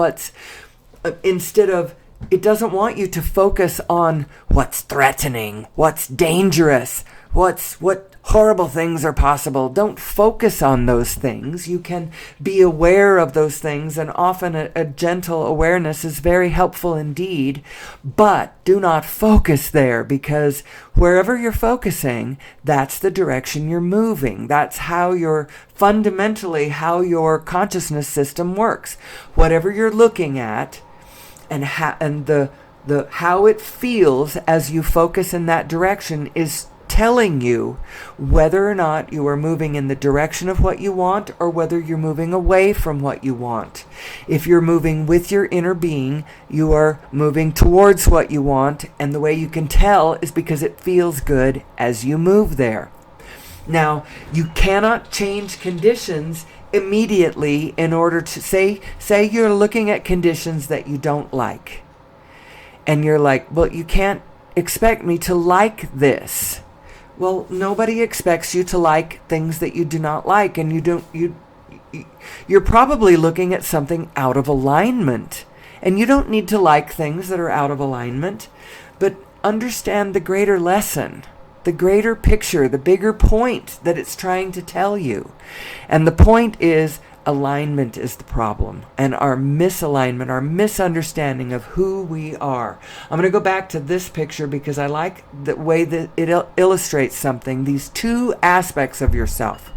Speaker 1: instead of, it doesn't want you to focus on what's threatening, what's dangerous, what horrible things are possible. Don't focus on those things. You can be aware of those things, and often a gentle awareness is very helpful indeed, but do not focus there, because wherever you're focusing, that's the direction you're moving. That's fundamentally how your consciousness system works. Whatever you're looking at and how it feels as you focus in that direction is telling you whether or not you are moving in the direction of what you want or whether you're moving away from what you want. If you're moving with your inner being, you are moving towards what you want, and the way you can tell is because it feels good as you move there. Now, you cannot change conditions immediately in order to say you're looking at conditions that you don't like. And you're like, well, you can't expect me to like this. Well, nobody expects you to like things that you do not like, and you're probably looking at something out of alignment. And you don't need to like things that are out of alignment, but understand the greater lesson, the greater picture, the bigger point that it's trying to tell you. And the point is, alignment is the problem, and our misalignment, our misunderstanding of who we are. I'm going to go back to this picture because I like the way that it illustrates something, these two aspects of yourself.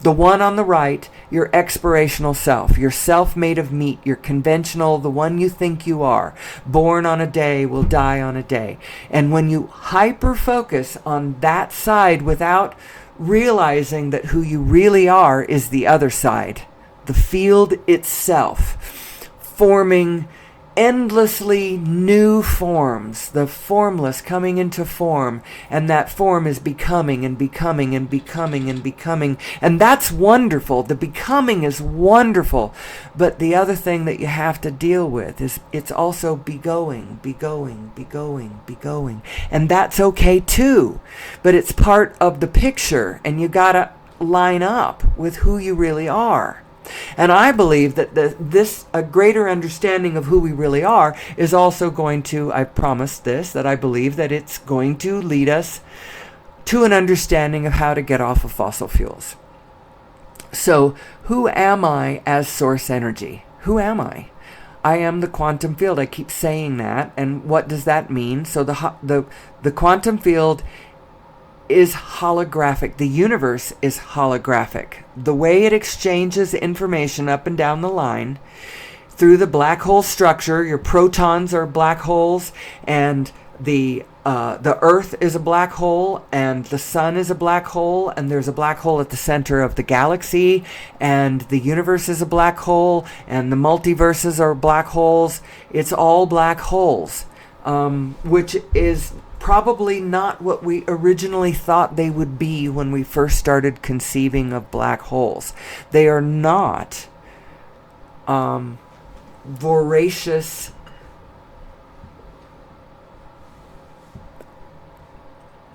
Speaker 1: The one on the right, your expirational self, your self made of meat, your conventional, the one you think you are, born on a day, will die on a day. And when you hyper-focus on that side without realizing that who you really are is the other side, the field itself, forming endlessly new forms, the formless coming into form, and that form is becoming and becoming and becoming and becoming, and that's wonderful. The becoming is wonderful, but the other thing that you have to deal with is it's also be going, and that's okay too, but it's part of the picture, and you gotta line up with who you really are. And I believe that a greater understanding of who we really are is also going to, I promised this, that I believe that it's going to lead us to an understanding of how to get off of fossil fuels. So, who am I as source energy? Who am I? I am the quantum field. I keep saying that. And what does that mean? So the quantum field is holographic. The universe is holographic. The way it exchanges information up and down the line through the black hole structure, your protons are black holes, and the Earth is a black hole, and the sun is a black hole, and there's a black hole at the center of the galaxy, and the universe is a black hole, and the multiverses are black holes. It's all black holes, which is probably not what we originally thought they would be when we first started conceiving of black holes. They are not voracious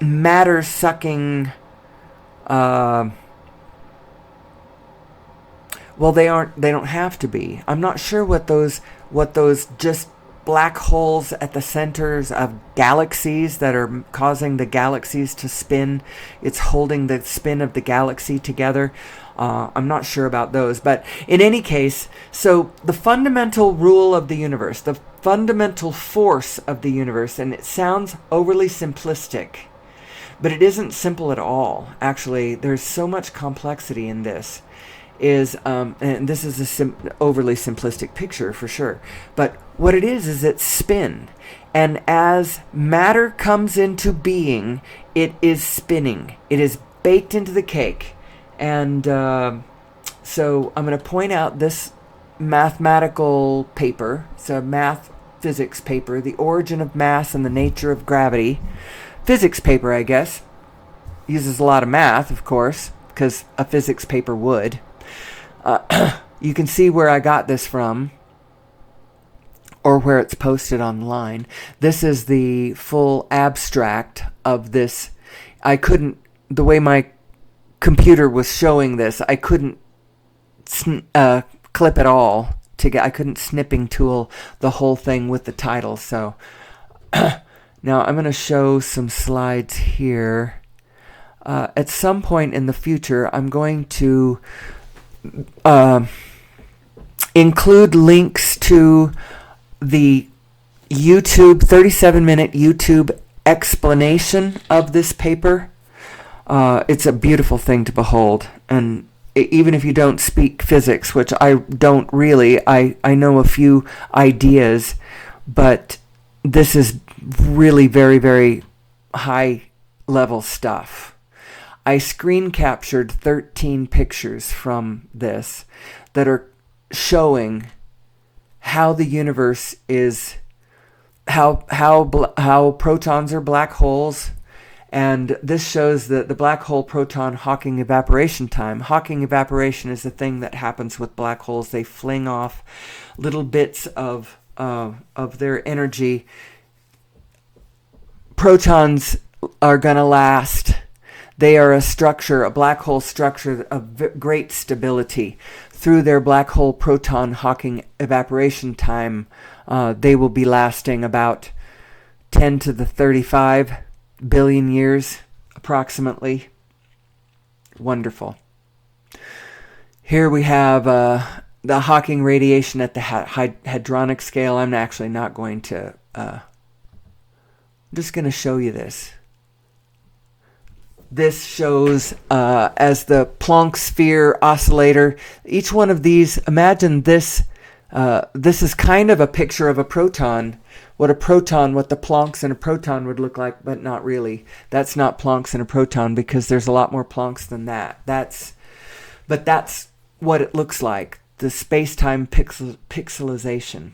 Speaker 1: matter-sucking. Well, they aren't. They don't have to be. I'm not sure what those just black holes at the centers of galaxies that are causing the galaxies to spin. It's holding the spin of the galaxy together. I'm not sure about those. But in any case, so the fundamental rule of the universe, the fundamental force of the universe, and it sounds overly simplistic, but it isn't simple at all. Actually, there's so much complexity in this. And this is overly simplistic picture for sure, but what it is it's spin, and as matter comes into being, it is spinning. It is baked into the cake, and so I'm going to point out this mathematical paper. It's a math physics paper, The Origin of Mass and the Nature of Gravity. Physics paper, I guess. Uses a lot of math, of course, because a physics paper would. You can see where I got this from, or where it's posted online. This is the full abstract of this. The way my computer was showing this, I couldn't clip it all together. I couldn't snipping tool the whole thing with the title. So now I'm going to show some slides here. At some point in the future, I'm going to include links to the 37-minute YouTube explanation of this paper. It's a beautiful thing to behold, and even if you don't speak physics, which I don't really, I know a few ideas, but this is really very, very high level stuff. I screen captured 13 pictures from this that are showing how the universe is, how protons are black holes, and this shows the black hole proton Hawking evaporation time. Hawking evaporation is the thing that happens with black holes. They fling off little bits of their energy. Protons are going to last. They are a structure, a black hole structure of great stability. Through their black hole proton Hawking evaporation time, they will be lasting about 10 to the 35 billion years, approximately. Wonderful. Here we have the Hawking radiation at the hadronic scale. I'm actually not going to... I'm just going to show you this. This shows as the Planck sphere oscillator. Each one of these, imagine this. This is kind of a picture of a proton. What the Plancks in a proton would look like, but not really. That's not Plancks in a proton because there's a lot more Plancks than that. That's what it looks like. The space-time pixelization.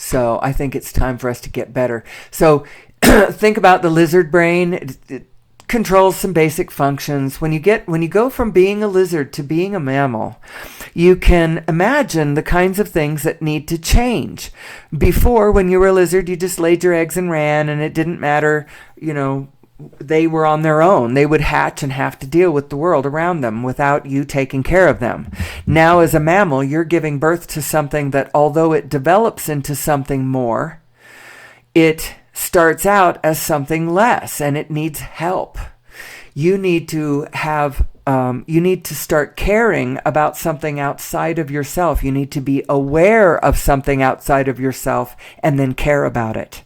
Speaker 1: So I think it's time for us to get better. So think about the lizard brain. It controls some basic functions. When you go from being a lizard to being a mammal, you can imagine the kinds of things that need to change. Before, when you were a lizard, you just laid your eggs and ran, and it didn't matter, they were on their own. They would hatch and have to deal with the world around them without you taking care of them. Now, as a mammal, you're giving birth to something that, although it develops into something more, it starts out as something less, and it needs help. You need to start caring about something outside of yourself. You need to be aware of something outside of yourself and then care about it.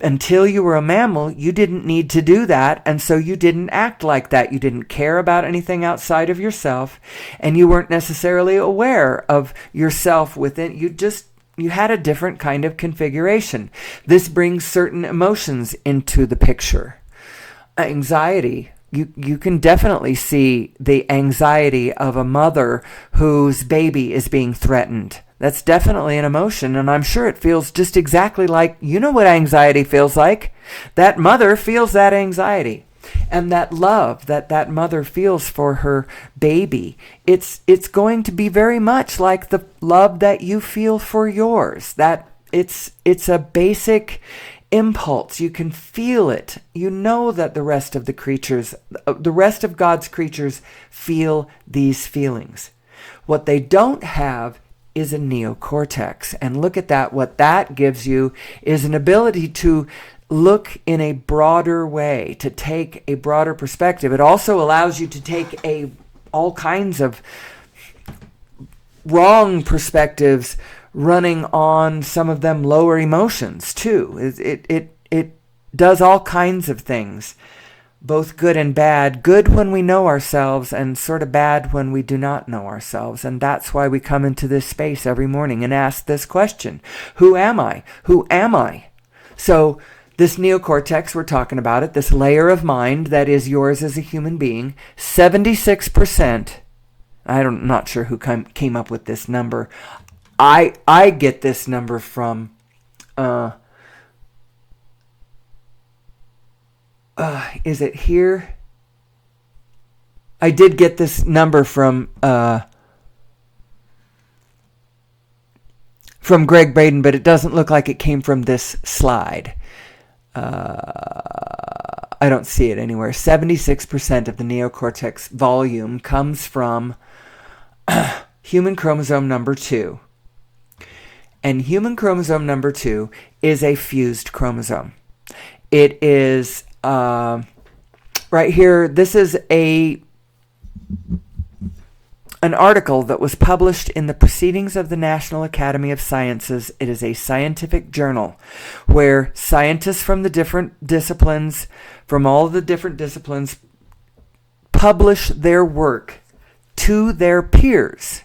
Speaker 1: Until you were a mammal, you didn't need to do that, and so you didn't act like that. You didn't care about anything outside of yourself, and you weren't necessarily aware of yourself within. You had a different kind of configuration. This brings certain emotions into the picture. Anxiety. You can definitely see the anxiety of a mother whose baby is being threatened. That's definitely an emotion, and I'm sure it feels just exactly like, you know what anxiety feels like? That mother feels that anxiety. And that love that mother feels for her baby, it's going to be very much like the love that you feel for yours. That it's a basic impulse. You can feel it. You know that the rest of God's creatures feel these feelings. What they don't have is a neocortex. And look at that. What that gives you is an ability to look in a broader way, to take a broader perspective. It also allows you to take all kinds of wrong perspectives running on some of them lower emotions too. It does all kinds of things, both good and bad. Good when we know ourselves, and sort of bad when we do not know ourselves. And that's why we come into this space every morning and ask this question: who am I? Who am I? So this neocortex, we're talking about it, this layer of mind that is yours as a human being, 76%. I'm not sure who came up with this number. I get this number from is it here? I did get this number from Greg Braden, but it doesn't look like it came from this slide. I don't see it anywhere. 76% of the neocortex volume comes from human chromosome number 2. And human chromosome number 2 is a fused chromosome. It is, right here, this is an article that was published in the Proceedings of the National Academy of Sciences. It is a scientific journal where scientists from the different disciplines, from all the different disciplines, publish their work to their peers.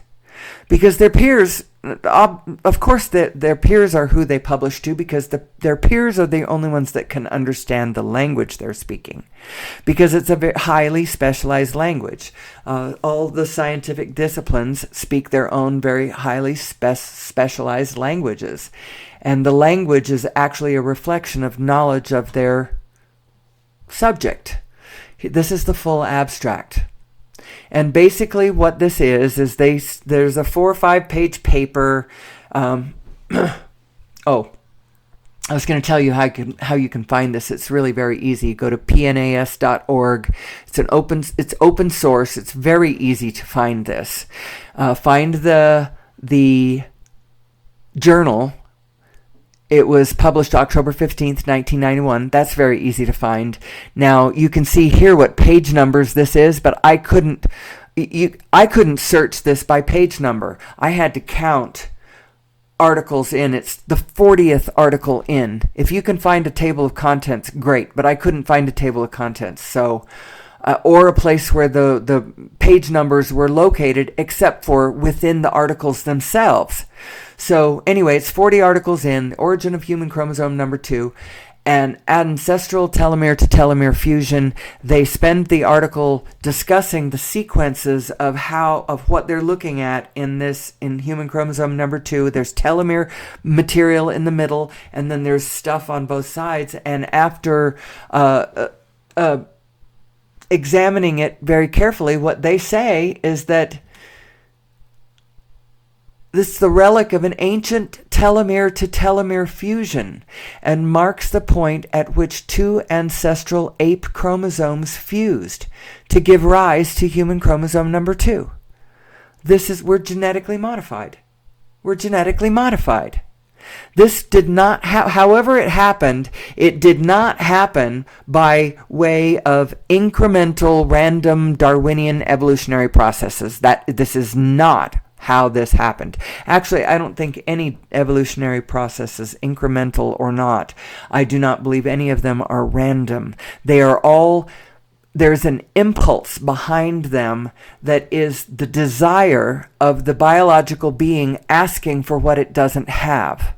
Speaker 1: Because their peers, of course, their peers are who they publish to, because their peers are the only ones that can understand the language they're speaking, because it's a very highly specialized language. All the scientific disciplines speak their own very highly specialized languages, and the language is actually a reflection of knowledge of their subject. This is the full abstract. And basically what this is there's a 4 or 5 page paper. I was going to tell you how you can find this. It's really very easy. Go to pnas.org. It's open source. It's very easy to find this. Find the journal. It was published October 15th, 1991. That's very easy to find. Now, you can see here what page numbers this is, but I couldn't search this by page number. I had to count articles in. It's the 40th article in. If you can find a table of contents, great, but I couldn't find a table of contents. So, or a place where the page numbers were located, except for within the articles themselves. So anyway, it's 40 articles in, Origin of Human Chromosome number 2, and ancestral telomere to telomere fusion. They spend the article discussing the sequences of what they're looking at in human chromosome number 2. There's telomere material in the middle, and then there's stuff on both sides. And after examining it very carefully, what they say is that this is the relic of an ancient telomere to telomere fusion and marks the point at which 2 ancestral ape chromosomes fused to give rise to human chromosome number 2. We're genetically modified. We're genetically modified. This did not, however it did not happen by way of incremental, random Darwinian evolutionary processes. This is not how this happened. Actually, I don't think any evolutionary processes, incremental or not, I do not believe any of them are random. There's an impulse behind them that is the desire of the biological being asking for what it doesn't have.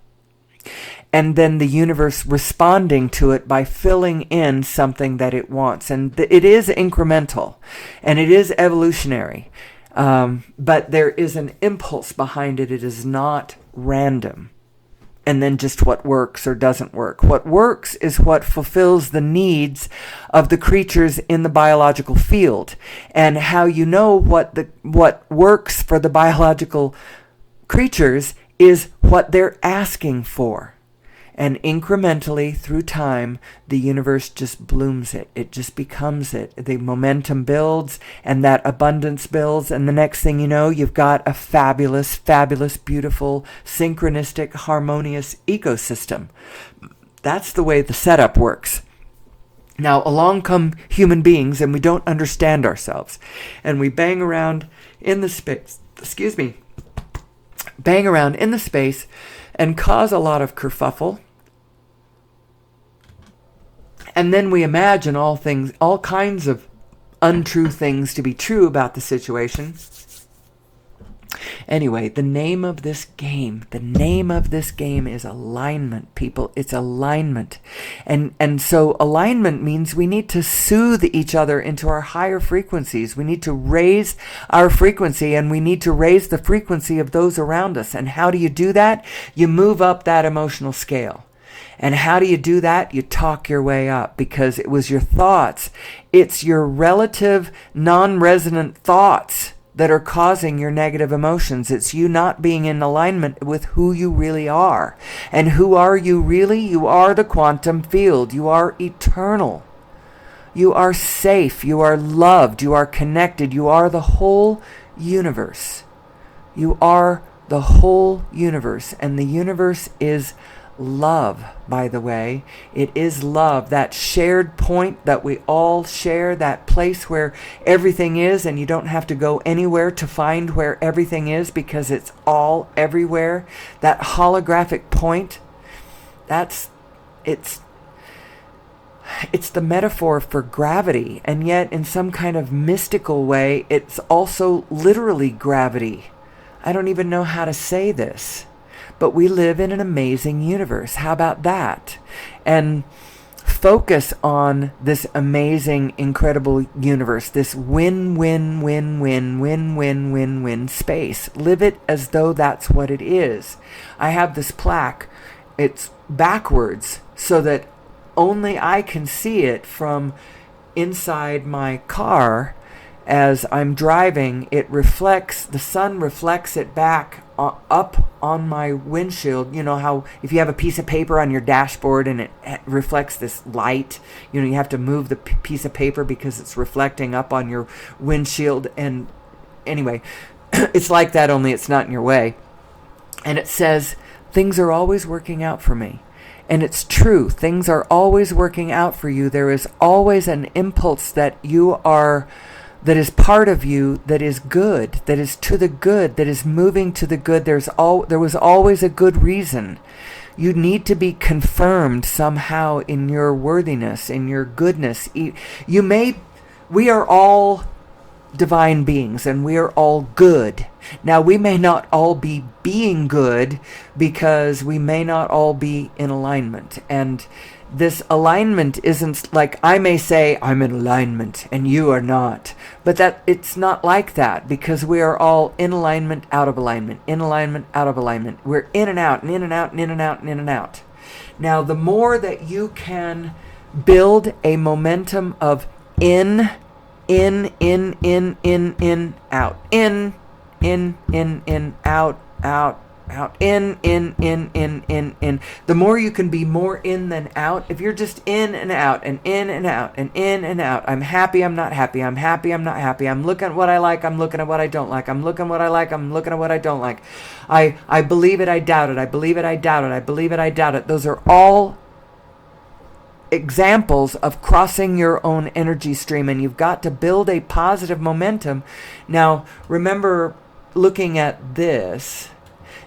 Speaker 1: And then the universe responding to it by filling in something that it wants. And it is incremental, and it is evolutionary. But there is an impulse behind it. It is not random. And then just what works or doesn't work. What works is what fulfills the needs of the creatures in the biological field. And how you know what works for the biological creatures is what they're asking for. And incrementally, through time, the universe just blooms it. It just becomes it. The momentum builds, and that abundance builds, and the next thing you know, you've got a fabulous, fabulous, beautiful, synchronistic, harmonious ecosystem. That's the way the setup works. Now, along come human beings, and we don't understand ourselves. And we bang around in the space, and cause a lot of kerfuffle. And then we imagine all kinds of untrue things to be true about the situation. Anyway, the name of this game is alignment, people. It's alignment. And so alignment means we need to soothe each other into our higher frequencies. We need to raise our frequency, and we need to raise the frequency of those around us. And how do you do that? You move up that emotional scale. And how do you do that? You talk your way up, because it was your thoughts. It's your relative non-resonant thoughts that are causing your negative emotions. It's you not being in alignment with who you really are. And who are you really? You are the quantum field. You are eternal. You are safe. You are loved. You are connected. You are the whole universe. You are the whole universe. And the universe is love, by the way. It is love, that shared point that we all share, that place where everything is, and you don't have to go anywhere to find where everything is, because it's all everywhere. That holographic point, it's the metaphor for gravity, and yet in some kind of mystical way, it's also literally gravity. I don't even know how to say this. But we live in an amazing universe. How about that? And focus on this amazing, incredible universe, this win-win-win-win-win-win-win-win space. Live it as though that's what it is. I have this plaque. It's backwards so that only I can see it from inside my car. As I'm driving, the sun reflects it back up on my windshield. You know how if you have a piece of paper on your dashboard and it reflects this light, you have to move the piece of paper because it's reflecting up on your windshield. And anyway, it's like that, only it's not in your way. And it says, things are always working out for me. And it's true. Things are always working out for you. There is always an impulse that is part of you, that is good, that is to the good, that is moving to the good. There was always a good reason. You need to be confirmed somehow in your worthiness, in your goodness. We are all divine beings, and we are all good. Now, we may not all be being good, because we may not all be in alignment. And this alignment isn't like, I may say I'm in alignment and you are not, but that it's not like that, because we are all in alignment, out of alignment, in alignment, out of alignment. We're in and out and in and out and in and out and in and out. Now, the more that you can build a momentum of in, out, in, out, in. The more you can be more in than out. If you're just in and out and in and out and in and out, I'm happy, I'm not happy, I'm happy, I'm not happy, I'm looking at what I like, I'm looking at what I don't like, I'm looking at what I like, I'm looking at what I don't like. I believe it, I doubt it, I believe it, I doubt it, I believe it, I doubt it. Those are all examples of crossing your own energy stream, and you've got to build a positive momentum. Now, remember, looking at this,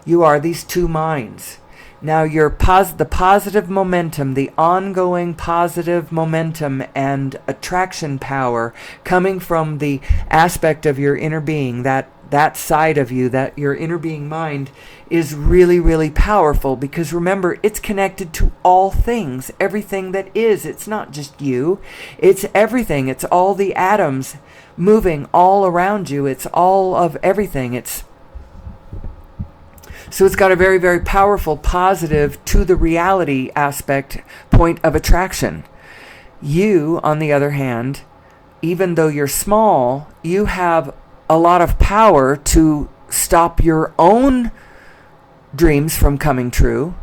Speaker 1: you are these two minds. Now, the positive momentum, the ongoing positive momentum and attraction power coming from the aspect of your inner being, that side of you, that your inner being mind, is really, really powerful, because remember, it's connected to all things, everything that is. It's not just you, it's everything. It's all the atoms moving all around you. It's all of everything. So it's got a very, very powerful, positive, to the reality aspect, point of attraction. You, on the other hand, even though you're small, you have a lot of power to stop your own dreams from coming true,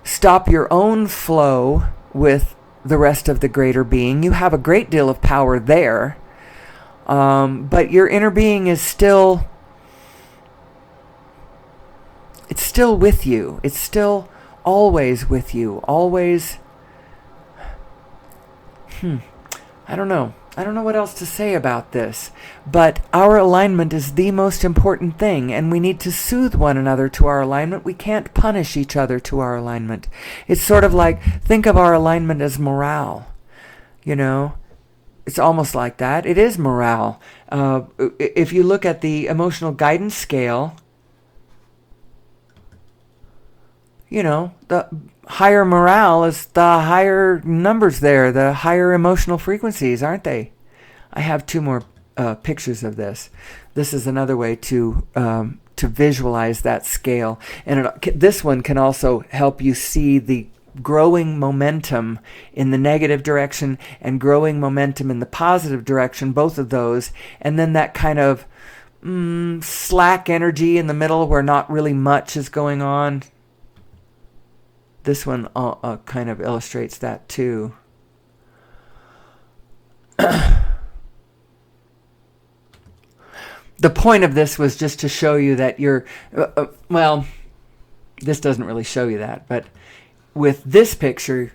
Speaker 1: stop your own flow with the rest of the greater being. You have a great deal of power there, but your inner being is still... it's still with you. It's still always with you. Always. I don't know. I don't know what else to say about this. But our alignment is the most important thing, and we need to soothe one another to our alignment. We can't punish each other to our alignment. It's sort of like, think of our alignment as morale. You know? It's almost like that. It is morale. If you look at the emotional guidance scale, you know, the higher morale is the higher numbers there, the higher emotional frequencies, aren't they? I have two more pictures of this. This is another way to visualize that scale. And this one can also help you see the growing momentum in the negative direction and growing momentum in the positive direction, both of those. And then that kind of slack energy in the middle where not really much is going on. This one kind of illustrates that too. The point of this was just to show you that you're... well, this doesn't really show you that, but with this picture,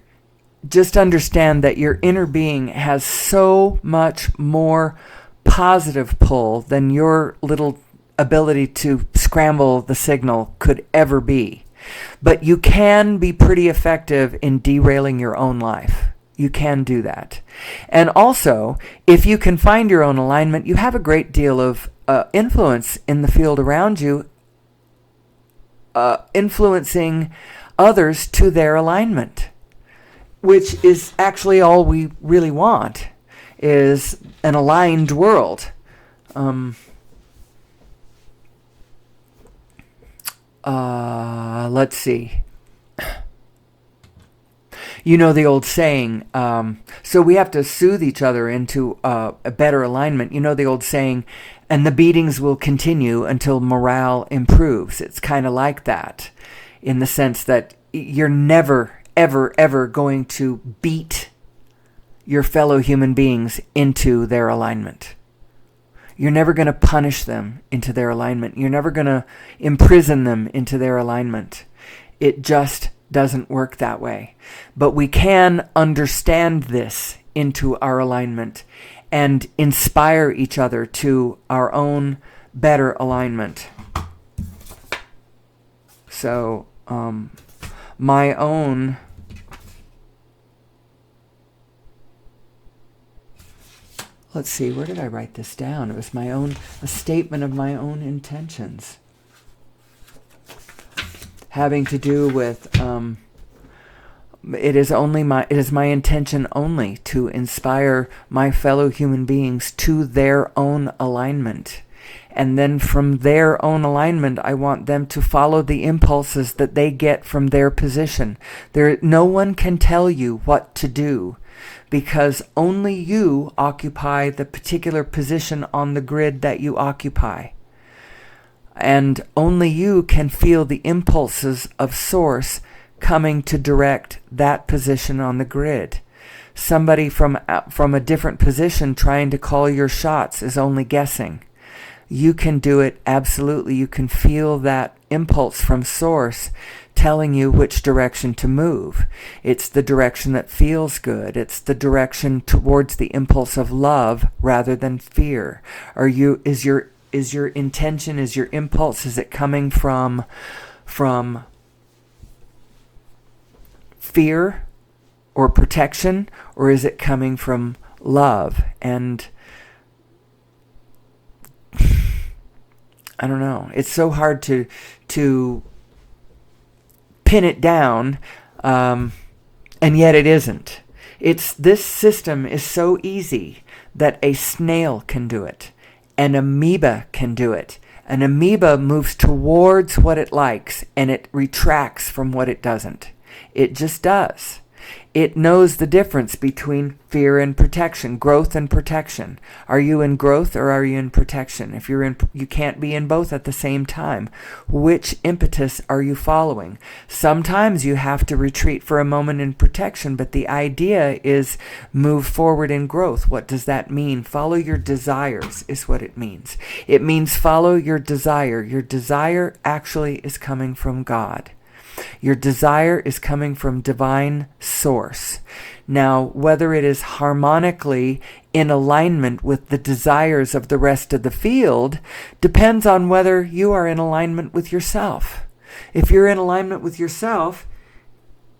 Speaker 1: just understand that your inner being has so much more positive pull than your little ability to scramble the signal could ever be. But you can be pretty effective in derailing your own life. You can do that. And also, if you can find your own alignment, you have a great deal of influence in the field around you, influencing others to their alignment, which is actually all we really want, is an aligned world. Let's see. You know the old saying, so we have to soothe each other into a better alignment. You know the old saying, and the beatings will continue until morale improves. It's kind of like that, in the sense that you're never, ever, ever going to beat your fellow human beings into their alignment. You're never going to punish them into their alignment. You're never going to imprison them into their alignment. It just doesn't work that way. But we can understand this into our alignment and inspire each other to our own better alignment. So, my own... let's see, where did I write this down? It was a statement of my own intentions, having to do with It is my intention only to inspire my fellow human beings to their own alignment. And then from their own alignment, I want them to follow the impulses that they get from their position. No one can tell you what to do, because only you occupy the particular position on the grid that you occupy. And only you can feel the impulses of Source coming to direct that position on the grid. Somebody from a different position trying to call your shots is only guessing. You can do it absolutely. You can feel that impulse from Source telling you which direction to move. It's the direction that feels good. It's the direction towards the impulse of love rather than fear. Is your intention, is your impulse, is it coming from fear or protection, or is it coming from love? And I don't know. It's so hard to pin it down, and yet it isn't. This system is so easy that a snail can do it. An amoeba can do it. An amoeba moves towards what it likes, and it retracts from what it doesn't. It just does. It knows the difference between fear and protection, growth and protection. Are you in growth or are you in protection? If you can't be in both at the same time. Which impetus are you following? Sometimes you have to retreat for a moment in protection, but the idea is move forward in growth. What does that mean? Follow your desires is what it means. It means follow your desire. Your desire actually is coming from God. Your desire is coming from divine source. Now, whether it is harmonically in alignment with the desires of the rest of the field depends on whether you are in alignment with yourself. If you're in alignment with yourself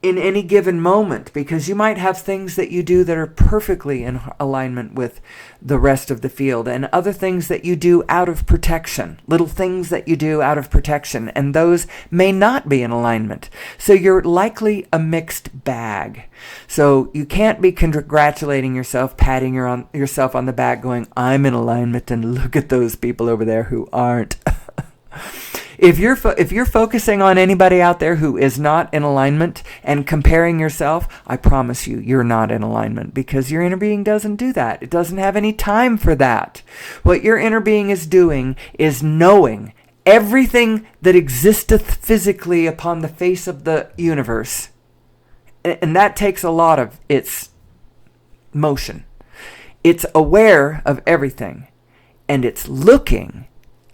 Speaker 1: in any given moment, because you might have things that you do that are perfectly in alignment with the rest of the field, and other things that you do out of protection, little things that you do out of protection, and those may not be in alignment. So you're likely a mixed bag. So you can't be congratulating yourself, patting yourself on the back, going, I'm in alignment, and look at those people over there who aren't. If you're focusing on anybody out there who is not in alignment and comparing yourself, I promise you're not in alignment, because your inner being doesn't do that. It doesn't have any time for that. What your inner being is doing is knowing everything that existeth physically upon the face of the universe. And that takes a lot of its motion. It's aware of everything, and it's looking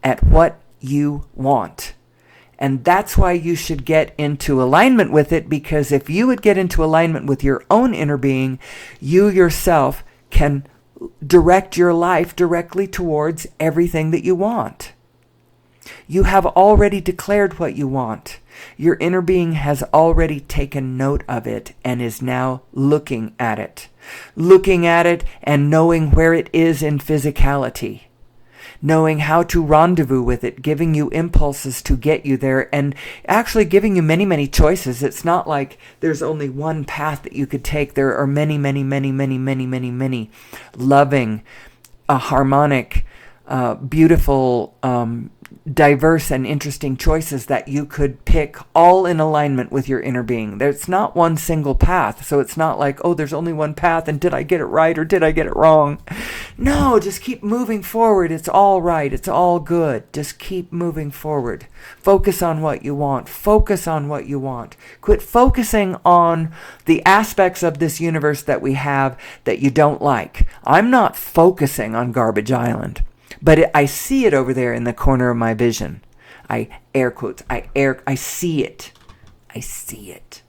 Speaker 1: at what you want. And that's why you should get into alignment with it, because if you would get into alignment with your own inner being, you yourself can direct your life directly towards everything that you want. You have already declared what you want. Your inner being has already taken note of it and is now looking at it and knowing where it is in physicality. Knowing how to rendezvous with it, giving you impulses to get you there, and actually giving you many, many choices. It's not like there's only one path that you could take. There are many, many, many, many, many, many, many loving, harmonic, beautiful, diverse and interesting choices that you could pick, all in alignment with your inner being. There's not one single path, so it's not like, oh, there's only one path, and did I get it right or did I get it wrong? No, just keep moving forward. It's all right. It's all good. Just keep moving forward. Focus on what you want. Focus on what you want. Quit focusing on the aspects of this universe that we have that you don't like. I'm not focusing on Garbage Island. But I see it over there in the corner of my vision. I air quotes. I see it. I see it.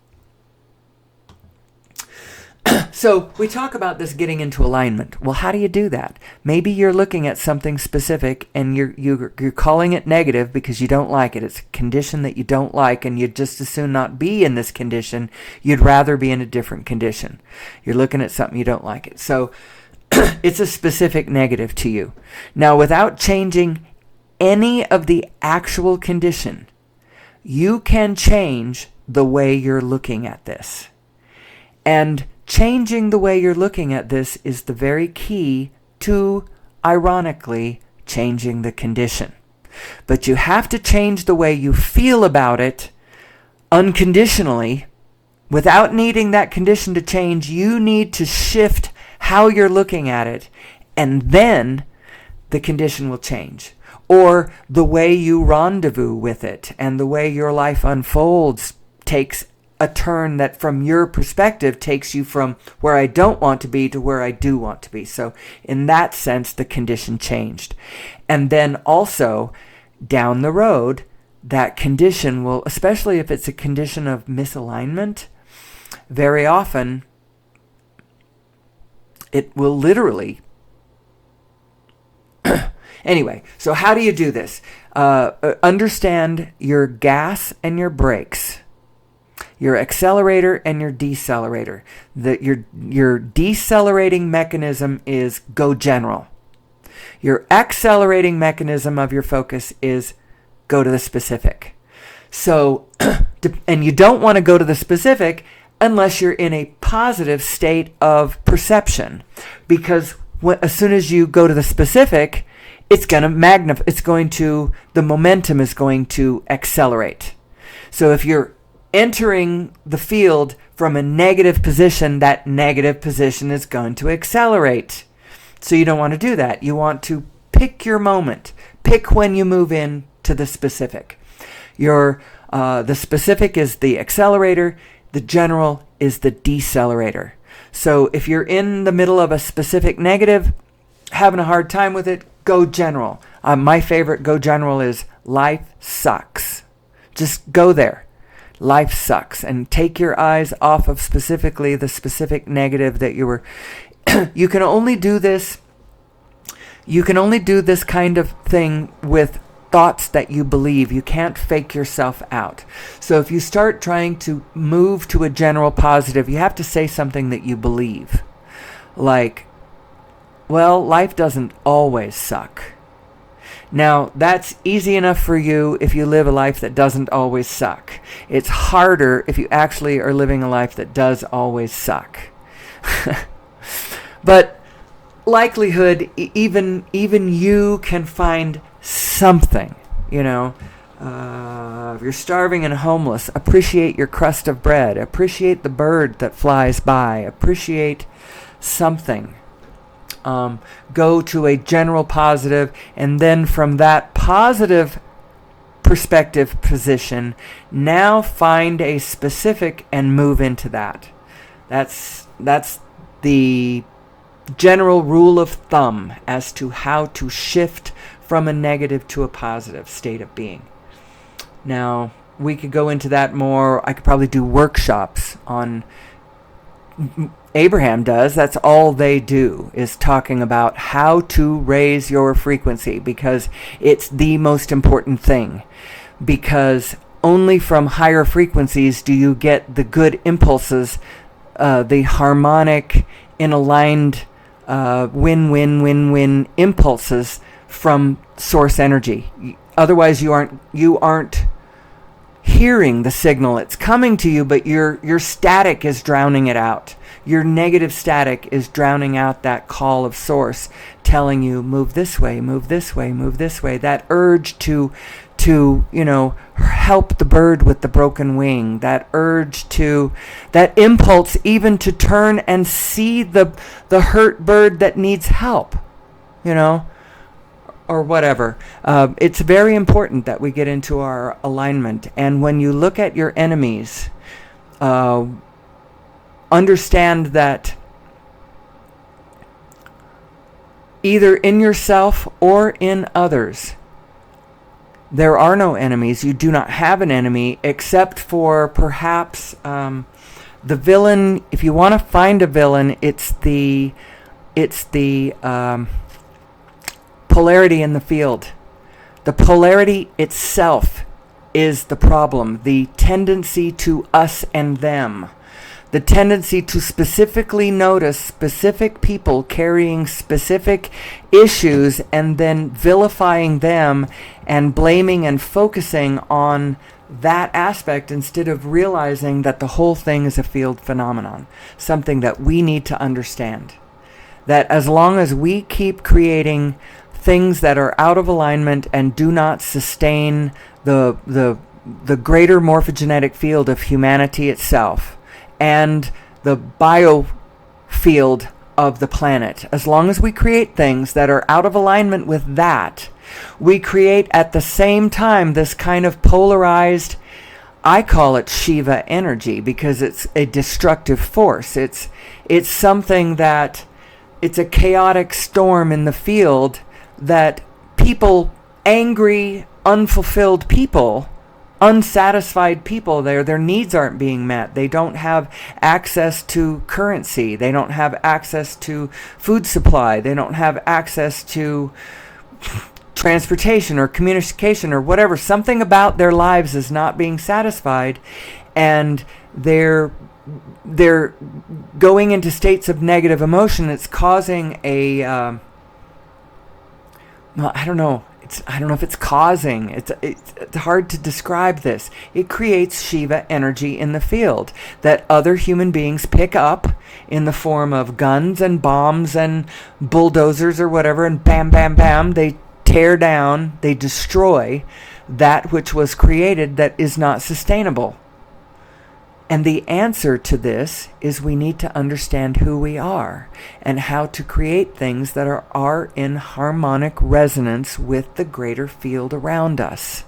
Speaker 1: So we talk about this getting into alignment. Well, how do you do that? Maybe you're looking at something specific and you're calling it negative because you don't like it. It's a condition that you don't like, and you'd just as soon not be in this condition. You'd rather be in a different condition. You're looking at something you don't like it. So it's a specific negative to you. Now, without changing any of the actual condition, you can change the way you're looking at this. And changing the way you're looking at this is the very key to, ironically, changing the condition. But you have to change the way you feel about it unconditionally. Without needing that condition to change, you need to shift how you're looking at it, and then the condition will change. Or the way you rendezvous with it and the way your life unfolds takes a turn that, from your perspective, takes you from where I don't want to be to where I do want to be. So in that sense, the condition changed. And then also, down the road, that condition will, especially if it's a condition of misalignment, very often it will literally... Anyway, so how do you do this? Understand your gas and your brakes, your accelerator and your decelerator. Your decelerating mechanism is go general. Your accelerating mechanism of your focus is go to the specific. So, and you don't want to go to the specific unless you're in a positive state of perception, because as soon as you go to the specific, it's going to magnify. The momentum is going to accelerate. So if you're entering the field from a negative position, that negative position is going to accelerate. So you don't want to do that. You want to pick your moment. Pick when you move in to the specific. The specific is the accelerator. The general is the decelerator. So if you're in the middle of a specific negative, having a hard time with it, go general. My favorite go general is life sucks. Just go there. Life sucks. And take your eyes off of specifically the specific negative that you were... You can only do this kind of thing with thoughts that you believe. You can't fake yourself out. So if you start trying to move to a general positive, you have to say something that you believe. Like, well, life doesn't always suck. Now, that's easy enough for you if you live a life that doesn't always suck. It's harder if you actually are living a life that does always suck. But likelihood, even you can find something, if you're starving and homeless, appreciate your crust of bread. Appreciate the bird that flies by. Appreciate something. Go to a general positive, and then from that positive perspective position, now find a specific and move into that. That's the general rule of thumb as to how to shift from a negative to a positive state of being. Now, we could go into that more. I could probably do workshops on... Abraham does. That's all they do, is talking about how to raise your frequency, because it's the most important thing. Because only from higher frequencies do you get the good impulses, the harmonic, in aligned, win-win-win-win impulses from source energy. Otherwise, you aren't hearing the signal. It's coming to you, but your static is drowning it out. Your negative static is drowning out that call of source, telling you, move this way, move this way, move this way. That urge to help the bird with the broken wing. That urge that impulse even to turn and see the hurt bird that needs help, or whatever. It's very important that we get into our alignment. And when you look at your enemies, understand that either in yourself or in others, there are no enemies. You do not have an enemy, except for perhaps the villain. If you want to find a villain, it's the polarity in the field. The polarity itself is the problem. The tendency to us and them. the tendency to specifically notice specific people carrying specific issues and then vilifying them and blaming and focusing on that aspect instead of realizing that the whole thing is a field phenomenon, something that we need to understand. That as long as we keep creating things that are out of alignment and do not sustain the greater morphogenetic field of humanity itself and the biofield of the planet, as long as we create things that are out of alignment with that, we create at the same time this kind of polarized, I call it Shiva energy, because it's a destructive force. It's something that, it's a chaotic storm in the field that people, angry, unfulfilled people, unsatisfied people, their needs aren't being met. They don't have access to currency. They don't have access to food supply. They don't have access to transportation or communication or whatever. Something about their lives is not being satisfied, and they're going into states of negative emotion. It's causing a well, I don't know if it's causing. It's hard to describe this. It creates Shiva energy in the field that other human beings pick up in the form of guns and bombs and bulldozers or whatever, and bam, bam, bam, they tear down, they destroy that which was created that is not sustainable. And the answer to this is we need to understand who we are and how to create things that are in harmonic resonance with the greater field around us.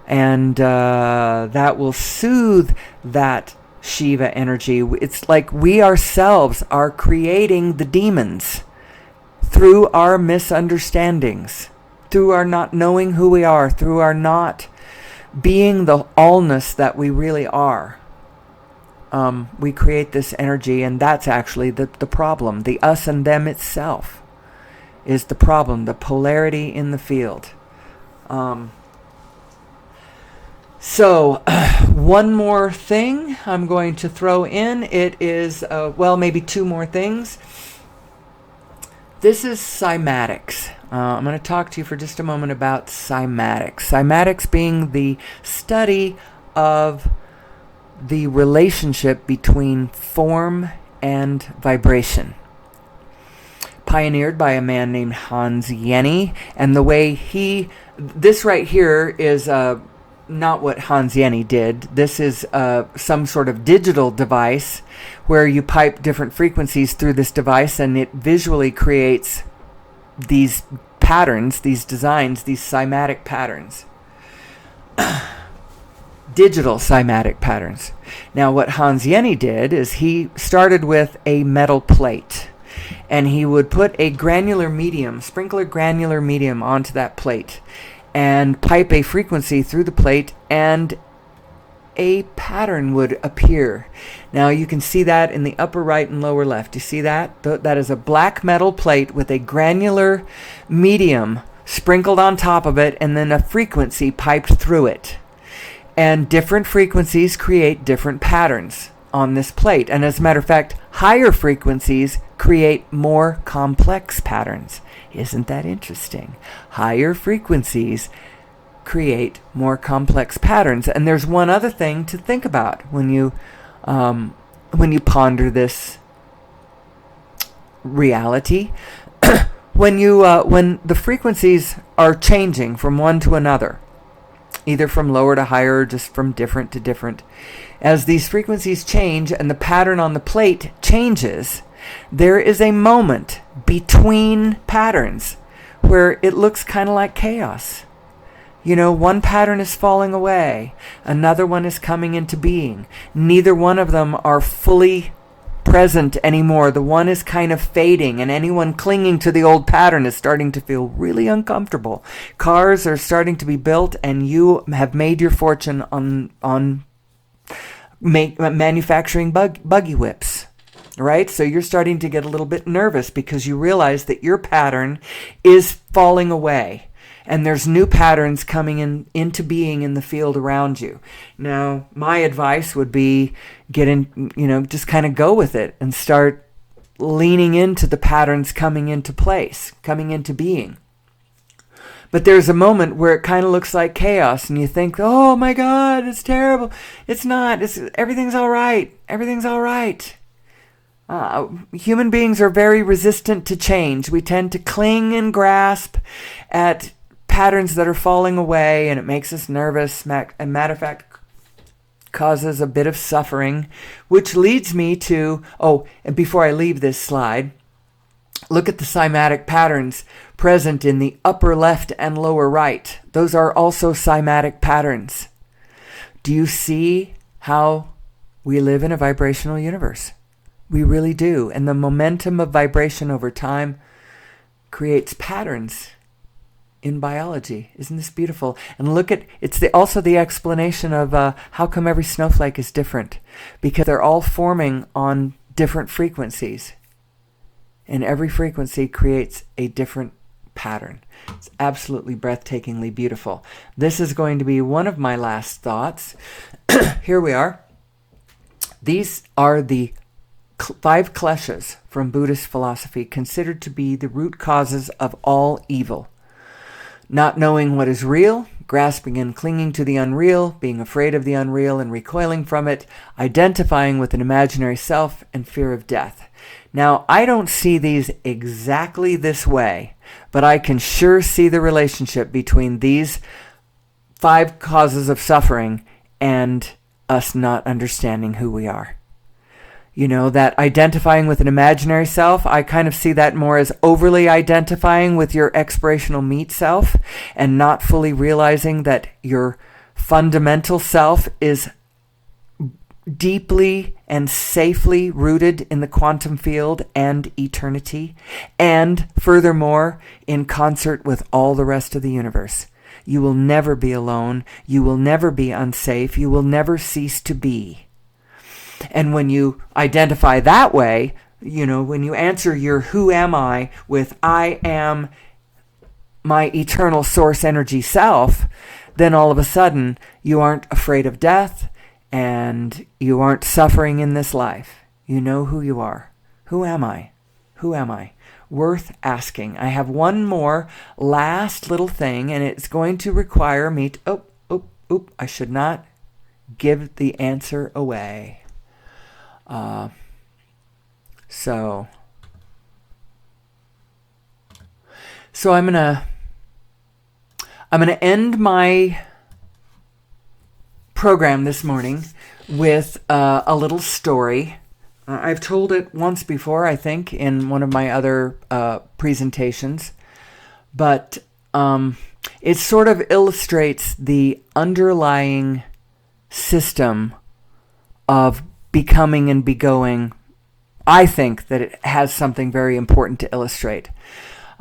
Speaker 1: And that will soothe that Shiva energy. It's like we ourselves are creating the demons through our misunderstandings, through our not knowing who we are, through our not being the allness that we really are. We create this energy, and that's actually the problem. The us and them itself is the problem, the polarity in the field. So, one more thing I'm going to throw in. It is, maybe two more things. This is cymatics. I'm going to talk to you for just a moment about cymatics. Cymatics being the study of the relationship between form and vibration. Pioneered by a man named Hans Jenny, and the way this right here is not what Hans Jenny did. This is some sort of digital device where you pipe different frequencies through this device, and it visually creates these patterns, these designs, these cymatic patterns. Digital cymatic patterns. Now, what Hans Jenny did is he started with a metal plate, and he would put a sprinkler granular medium onto that plate and pipe a frequency through the plate, and a pattern would appear. Now, you can see that in the upper right and lower left. You see that? That is a black metal plate with a granular medium sprinkled on top of it, and then a frequency piped through it. And different frequencies create different patterns on this plate. And as a matter of fact, higher frequencies create more complex patterns. Isn't that interesting? Higher frequencies create more complex patterns. And there's one other thing to think about when you ponder this reality. when the frequencies are changing from one to another, either from lower to higher or just from different to different. As these frequencies change and the pattern on the plate changes, there is a moment between patterns where it looks kind of like chaos. You know, one pattern is falling away, another one is coming into being. Neither one of them are fully present anymore. The one is kind of fading, and anyone clinging to the old pattern is starting to feel really uncomfortable. Cars are starting to be built, and you have made your fortune on manufacturing buggy whips, right? So you're starting to get a little bit nervous because you realize that your pattern is falling away. And there's new patterns coming into being in the field around you. Now, my advice would be just kind of go with it and start leaning into the patterns coming into place, coming into being. But there's a moment where it kind of looks like chaos and you think, oh my God, it's terrible. It's not. Everything's all right. Everything's all right. Human beings are very resistant to change. We tend to cling and grasp at patterns that are falling away, and it makes us nervous. And matter of fact, causes a bit of suffering, which leads me to, and before I leave this slide, look at the cymatic patterns present in the upper left and lower right. Those are also cymatic patterns. Do you see how we live in a vibrational universe? We really do. And the momentum of vibration over time creates patterns in biology. Isn't this beautiful? And look at, also the explanation of how come every snowflake is different. Because they're all forming on different frequencies. And every frequency creates a different pattern. It's absolutely breathtakingly beautiful. This is going to be one of my last thoughts. Here we are. These are the 5 kleshas from Buddhist philosophy, considered to be the root causes of all evil. Not knowing what is real, grasping and clinging to the unreal, being afraid of the unreal and recoiling from it, identifying with an imaginary self, and fear of death. Now, I don't see these exactly this way, but I can sure see the relationship between these 5 causes of suffering and us not understanding who we are. That identifying with an imaginary self, I kind of see that more as overly identifying with your expirational meat self and not fully realizing that your fundamental self is deeply and safely rooted in the quantum field and eternity, and furthermore, in concert with all the rest of the universe. You will never be alone. You will never be unsafe. You will never cease to be. And when you identify that way, when you answer your who am I with I am my eternal source energy self, then all of a sudden you aren't afraid of death and you aren't suffering in this life. You know who you are. Who am I? Who am I? Worth asking. I have one more last little thing, and it's going to require me to... I should not give the answer away. So I'm gonna end my program this morning with a little story. I've told it once before, I think, in one of my other presentations, but it sort of illustrates the underlying system of becoming and begoing. I think that it has something very important to illustrate.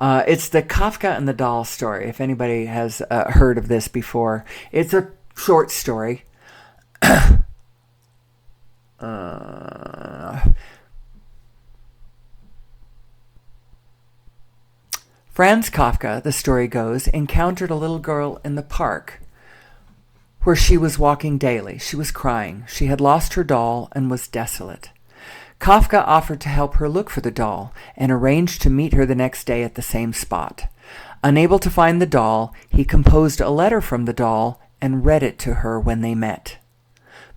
Speaker 1: It's the Kafka and the doll story, if anybody has heard of this before. It's a short story. Franz Kafka, the story goes, encountered a little girl in the park where she was walking daily. She was crying. She had lost her doll and was desolate. Kafka offered to help her look for the doll and arranged to meet her the next day at the same spot. Unable to find the doll, he composed a letter from the doll and read it to her when they met.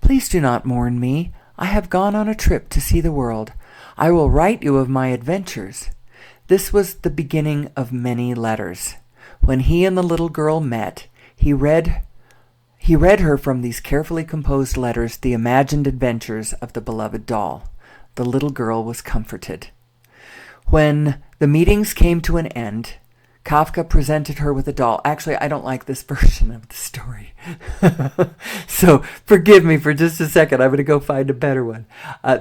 Speaker 1: "Please do not mourn me. I have gone on a trip to see the world. I will write you of my adventures." This was the beginning of many letters. When he and the little girl met, he read her from these carefully composed letters the imagined adventures of the beloved doll. The little girl was comforted. When the meetings came to an end, Kafka presented her with a doll. Actually, I don't like this version of the story. So forgive me for just a second. I'm going to go find a better one.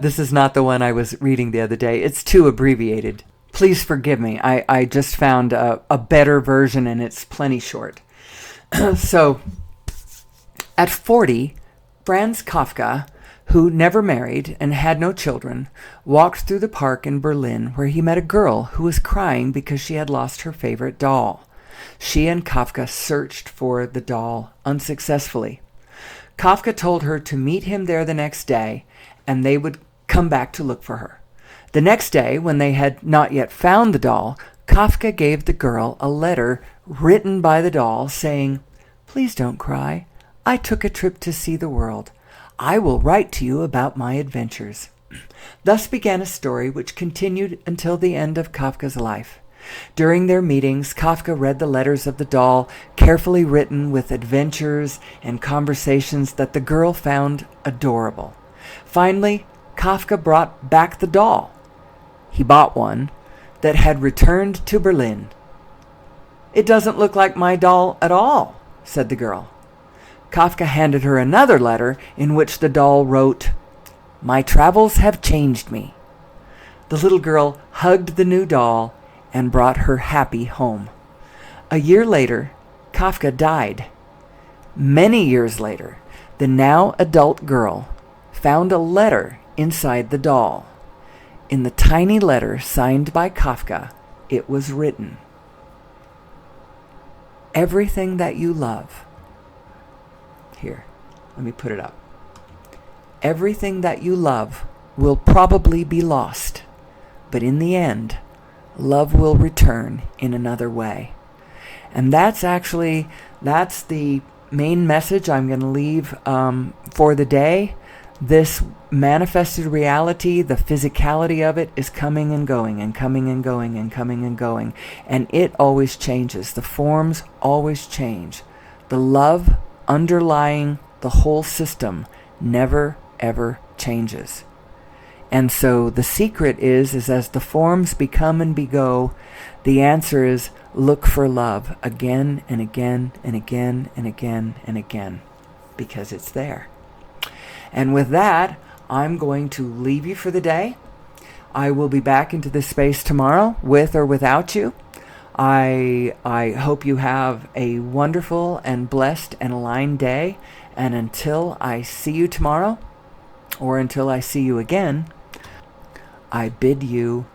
Speaker 1: This is not the one I was reading the other day. It's too abbreviated. Please forgive me. I just found a better version, and it's plenty short. So, at 40, Franz Kafka, who never married and had no children, walked through the park in Berlin where he met a girl who was crying because she had lost her favorite doll. She and Kafka searched for the doll unsuccessfully. Kafka told her to meet him there the next day, and they would come back to look for her. The next day, when they had not yet found the doll, Kafka gave the girl a letter written by the doll saying, "Please don't cry. I took a trip to see the world. I will write to you about my adventures." Thus began a story which continued until the end of Kafka's life. During their meetings, Kafka read the letters of the doll, carefully written with adventures and conversations that the girl found adorable. Finally, Kafka brought back the doll. He bought one that had returned to Berlin. "It doesn't look like my doll at all," said the girl. Kafka handed her another letter in which the doll wrote, "My travels have changed me." The little girl hugged the new doll and brought her happy home. A year later, Kafka died. Many years later, the now adult girl found a letter inside the doll. In the tiny letter signed by Kafka, it was written, "Everything that you love." Here, let me put it up. "Everything that you love will probably be lost, but in the end, love will return in another way." And that's the main message I'm going to leave for the day. This manifested reality, the physicality of it, is coming and going and coming and going and coming and going. And it always changes. The forms always change. The love underlying the whole system never, ever changes. And so the secret is as the forms become and go, the answer is look for love again and again and again and again and again, because it's there. And with that, I'm going to leave you for the day. I will be back into this space tomorrow, with or without you. I hope you have a wonderful and blessed and aligned day. And until I see you tomorrow, or until I see you again, I bid you